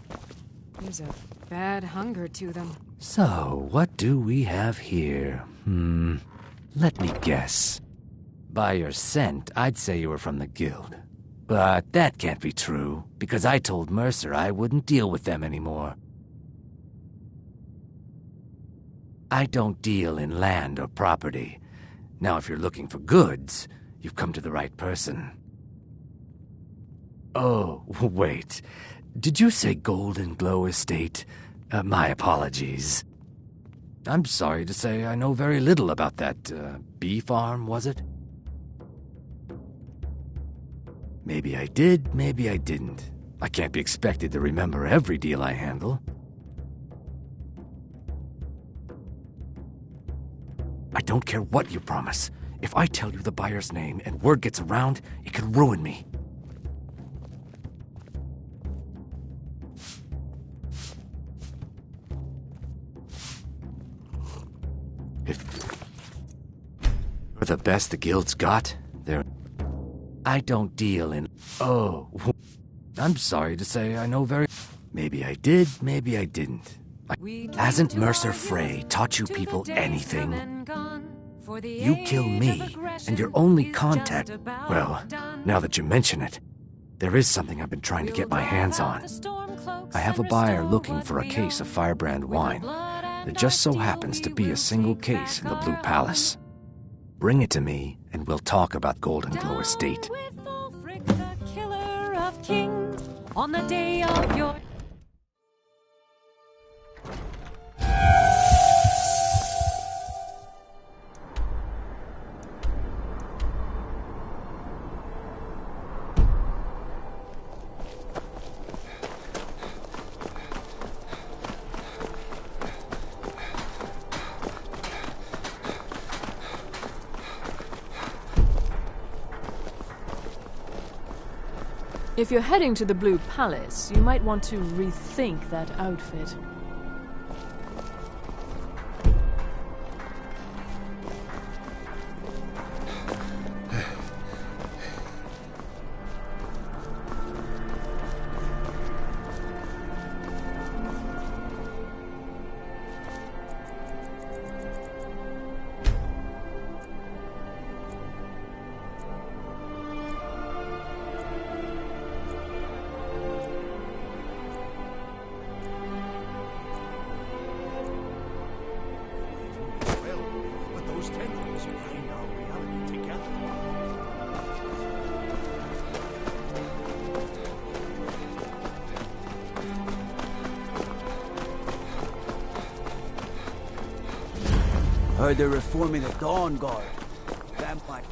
U: There's a bad hunger to them.
J: So, what do we have here? Let me guess. By your scent, I'd say you were from the guild. But that can't be true, because I told Mercer I wouldn't deal with them anymore. I don't deal in land or property. Now, if you're looking for goods, you've come to the right person. Oh, wait. Did you say Golden Glow Estate? My apologies. I'm sorry to say I know very little about that, bee farm, was it? Maybe I did, maybe I didn't. I can't be expected to remember every deal I handle. I don't care what you promise. If I tell you the buyer's name and word gets around, it could ruin me. You're the best the guild's got. I don't deal in... Oh, I'm sorry to say I know very... Maybe I did, maybe I didn't. Hasn't Mercer Frey taught you people anything? You kill me, and your only contact... Well, now that you mention it, there is something I've been trying to get my hands on. I have a buyer looking for a case of Firebrand wine. There just so happens to be a single case in the Blue Palace. Bring it to me, and we'll talk about Golden Glow Estate.
B: On the day of your...
C: If you're heading to the Blue Palace, you might want to rethink that outfit.
G: Heard they're reforming the Dawn Guard. Vampire.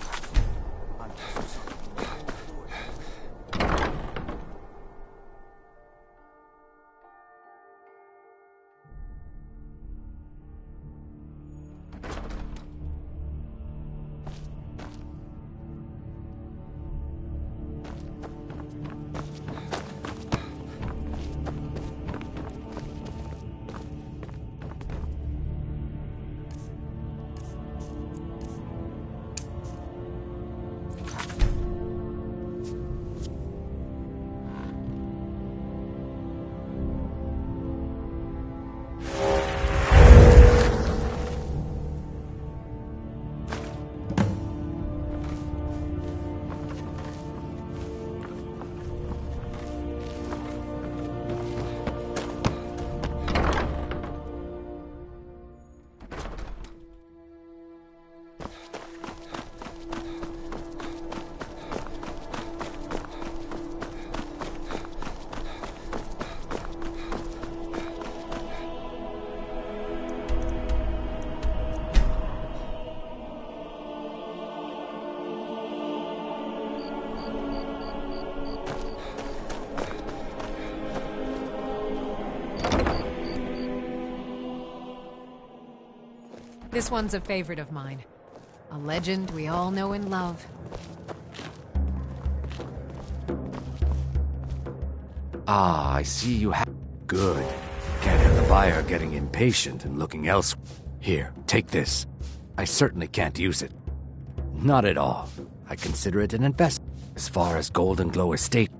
U: This one's a favorite of mine. A legend we all know and love.
J: Ah, I see you have... Good. Can't have the buyer getting impatient and looking elsewhere. Here, take this. I certainly can't use it. Not at all. I consider it an investment. As far as Golden Glow Estate,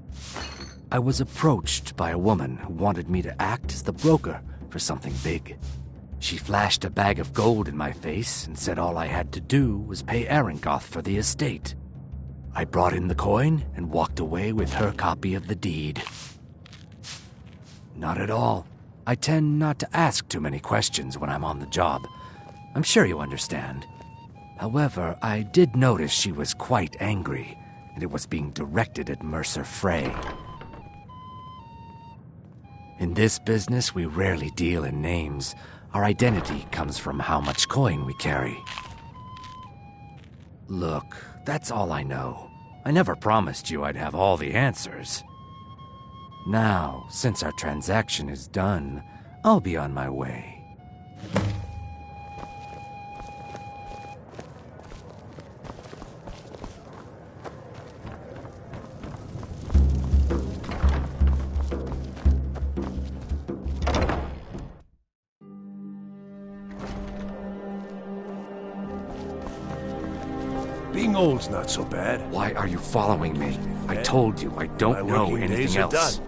J: I was approached by a woman who wanted me to act as the broker for something big. She flashed a bag of gold in my face and said all I had to do was pay Arangoth for the estate. I brought in the coin and walked away with her copy of the deed. Not at all. I tend not to ask too many questions when I'm on the job. I'm sure you understand. However, I did notice she was quite angry, and it was being directed at Mercer Frey. In this business, we rarely deal in names. Our identity comes from how much coin we carry. Look, that's all I know. I never promised you I'd have all the answers. Now, since our transaction is done, I'll be on my way.
M: Being old's not so bad.
J: Why are you following me? I told you I don't know anything else.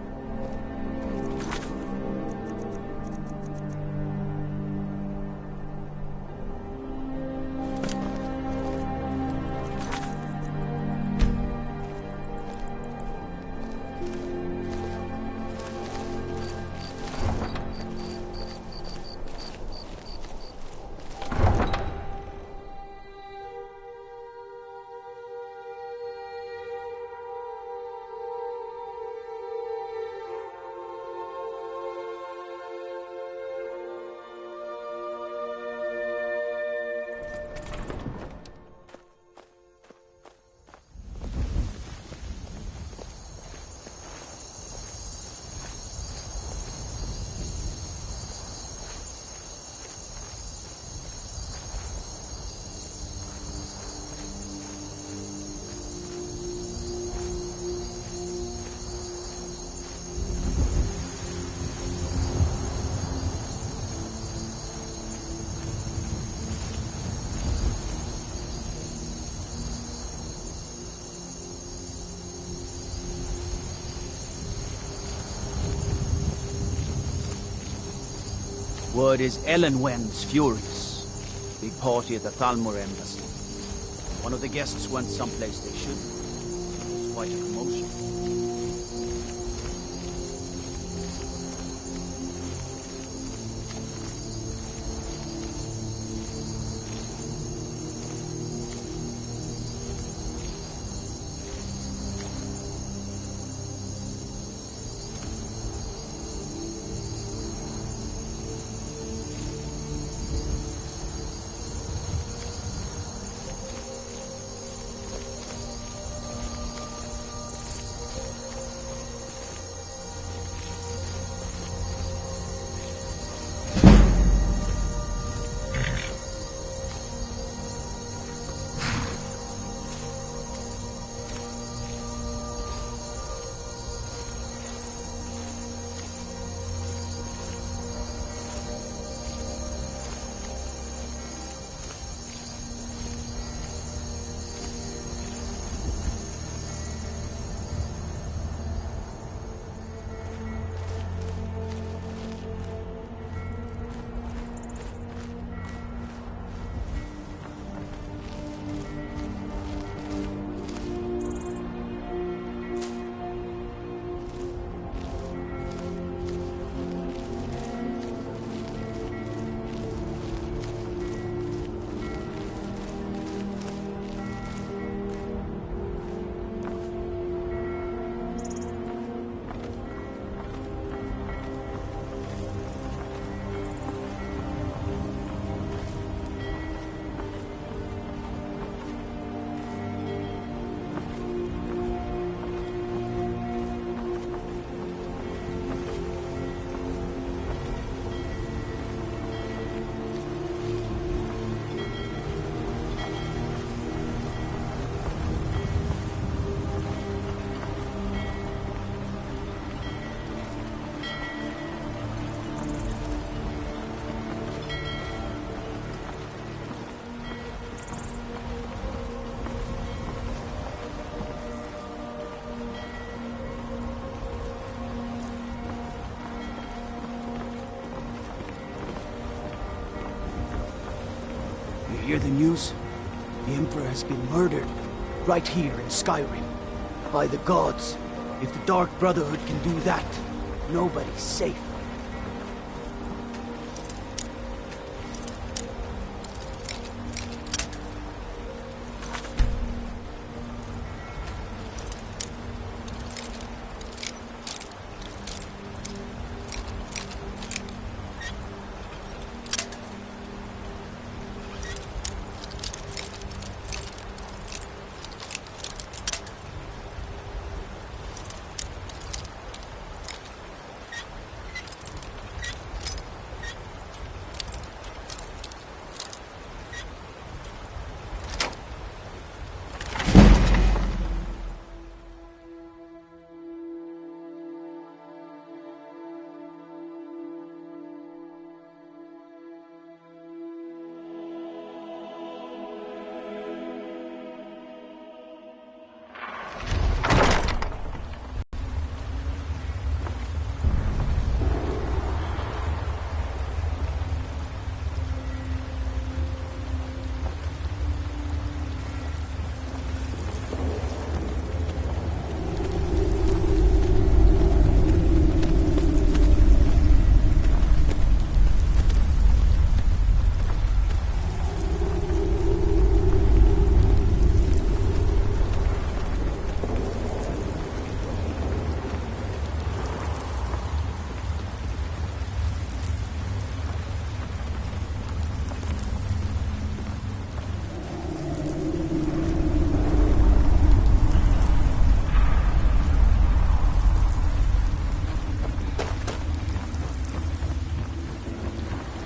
G: Word is Ellenwen's furious. Big party at the Thalmor embassy. One of the guests went someplace they shouldn't. It was quite a commotion. Hear the news? The Emperor has been murdered. Right here in Skyrim. By the gods. If the Dark Brotherhood can do that, nobody's safe.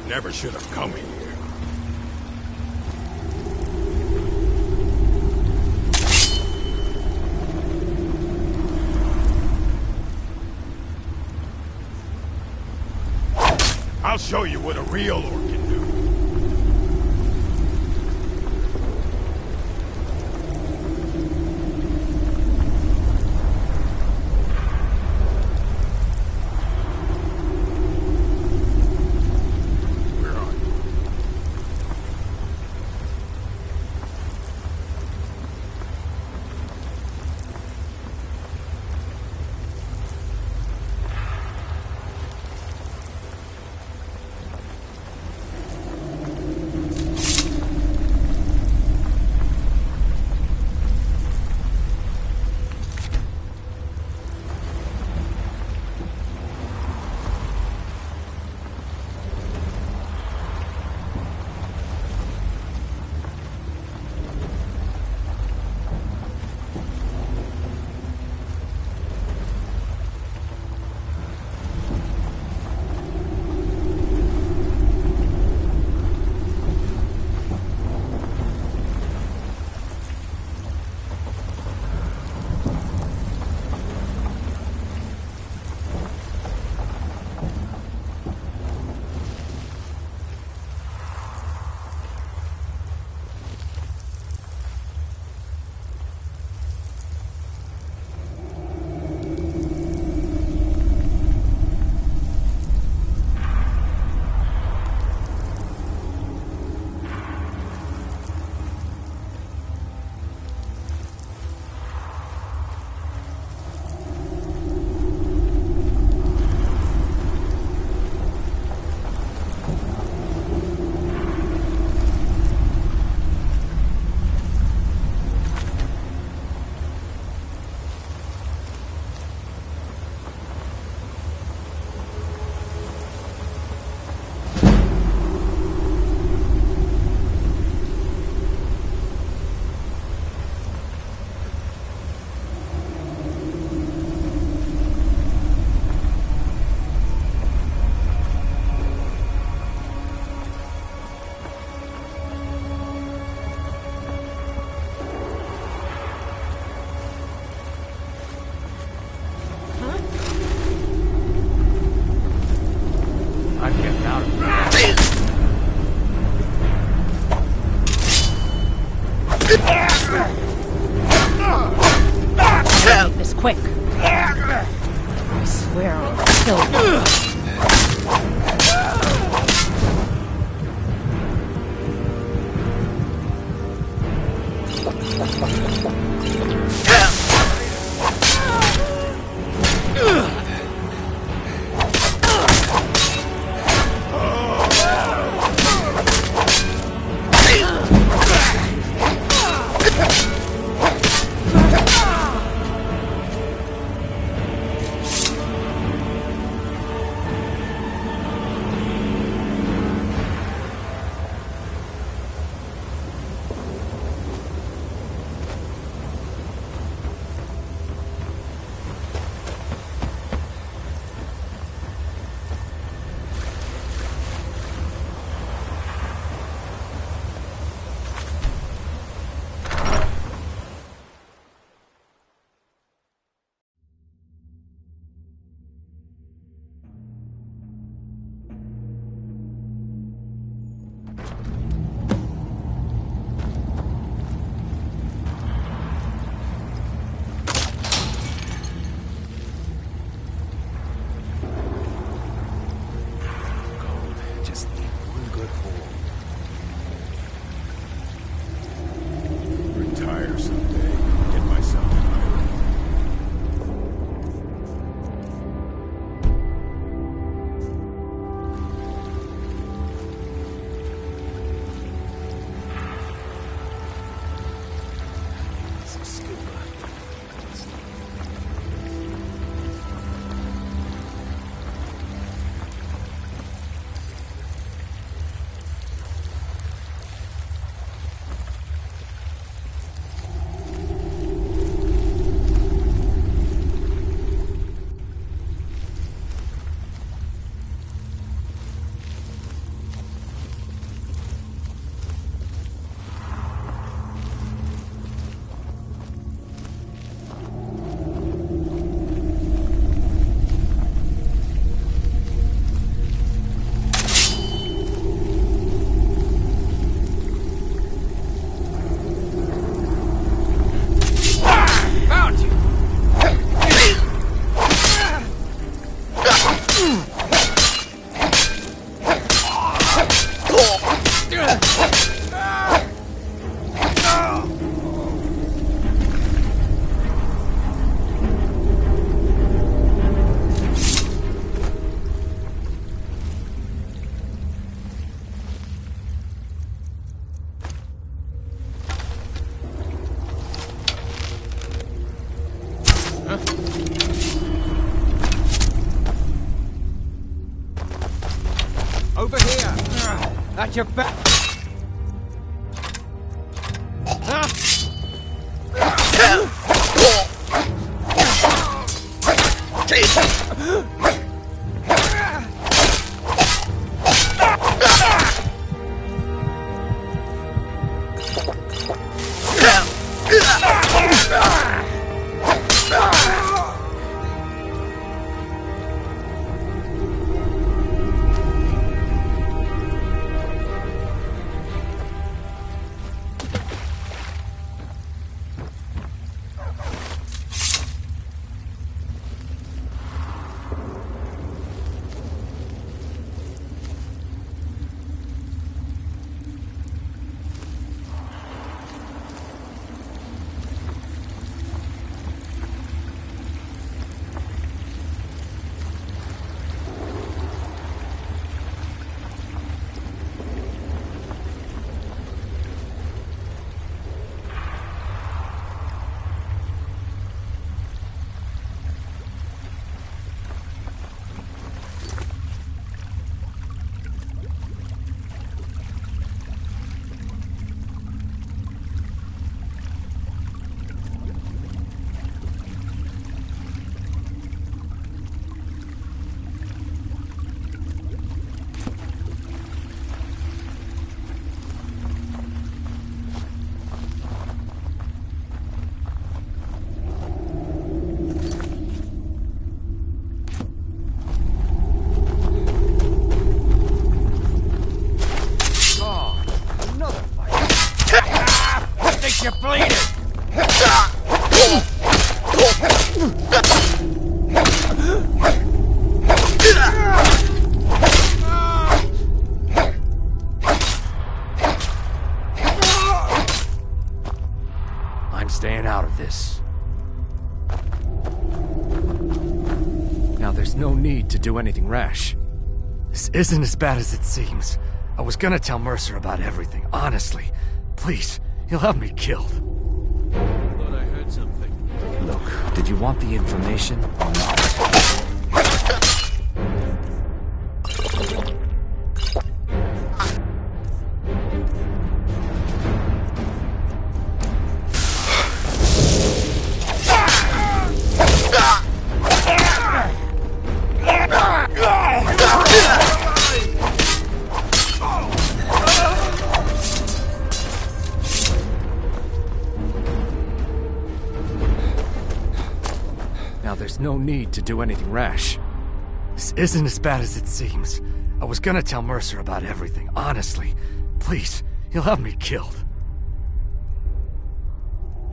L: Never should have come here. I'll show you what a real orc can do.
C: quick. I swear I'll kill you.
L: Retire someday. Get myself an island. Some scuba.
O: Over here! At your back!
J: Now, there's no need to do anything rash. This isn't as bad as it seems. I was gonna tell Mercer about everything, honestly. Please, he'll have me killed.
K: Thought I heard something.
J: Look, did you want the information or not? Now, there's no need to do anything rash. This isn't as bad as it seems. I was gonna tell Mercer about everything, honestly. Please, he'll have me killed.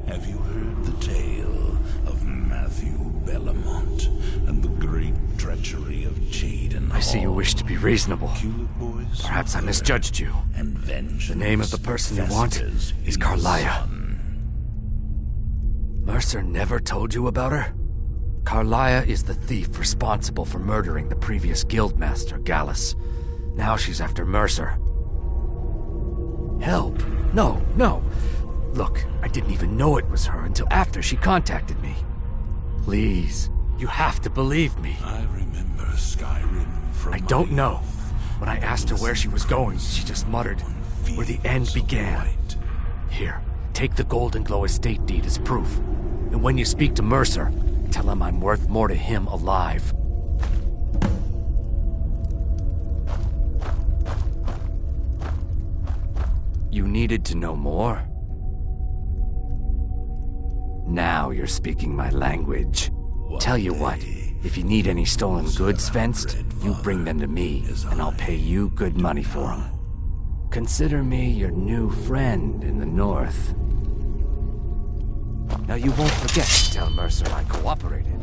D: Have you heard the tale of Matthew Bellamont and the great treachery of Jaden?
J: I see you wish to be reasonable. Perhaps I misjudged you. The name of the person you want is Carlia. Mercer never told you about her? Carlia is the thief responsible for murdering the previous guildmaster, Gallus. Now she's after Mercer. Help? No, no. Look, I didn't even know it was her until after she contacted me. Please, you have to believe me.
D: I remember Skyrim from
J: I don't know. When I asked her where she was going, she just muttered, where the end began. Here, take the Golden Glow estate deed as proof. And when you speak to Mercer, tell him I'm worth more to him alive. You needed to know more? Now you're speaking my language. Tell you what, if you need any stolen goods fenced, you bring them to me, and I'll pay you good money for them. Consider me your new friend in the north. Now you won't forget to tell Mercer I cooperated.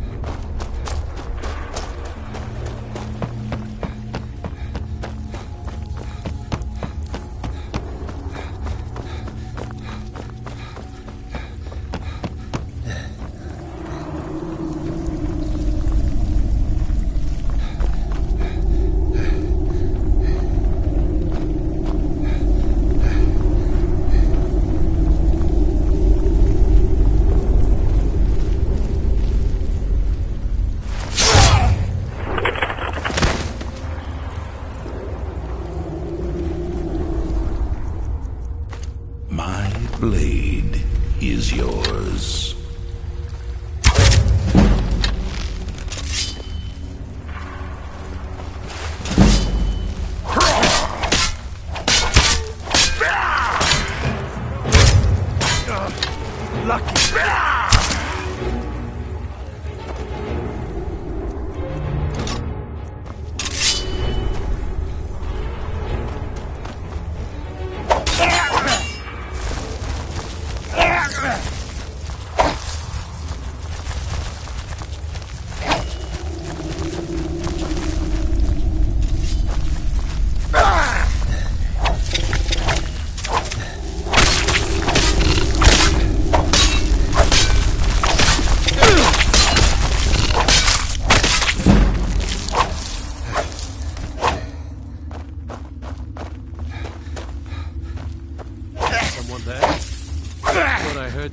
D: blade is yours.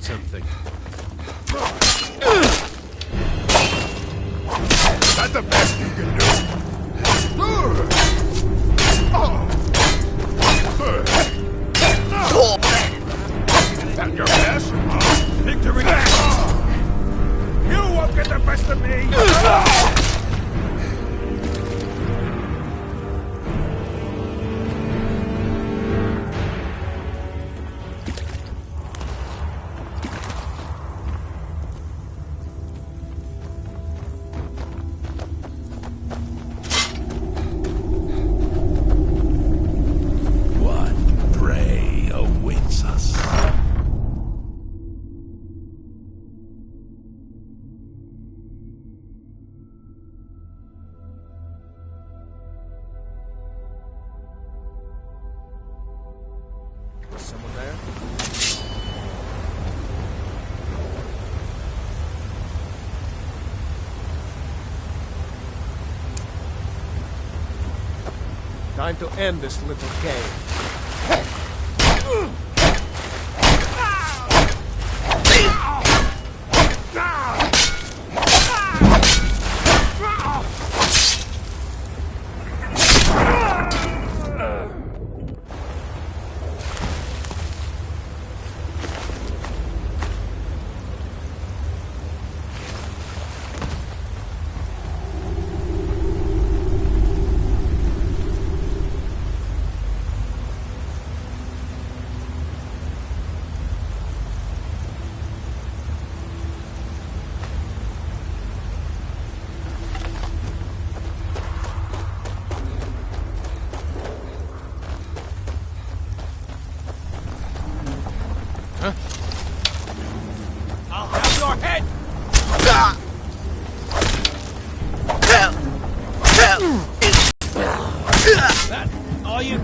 K: Something.
L: Is that the best you can do? Is that your best? Victory! You won't get the best of me!
K: Time to end this little game.
M: I'll have your head! That all you...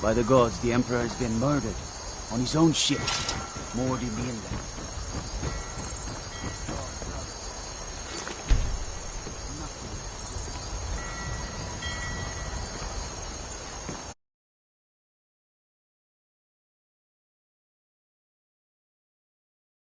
G: By the gods, the Emperor has been murdered. On his own ship. Moored in the inlet.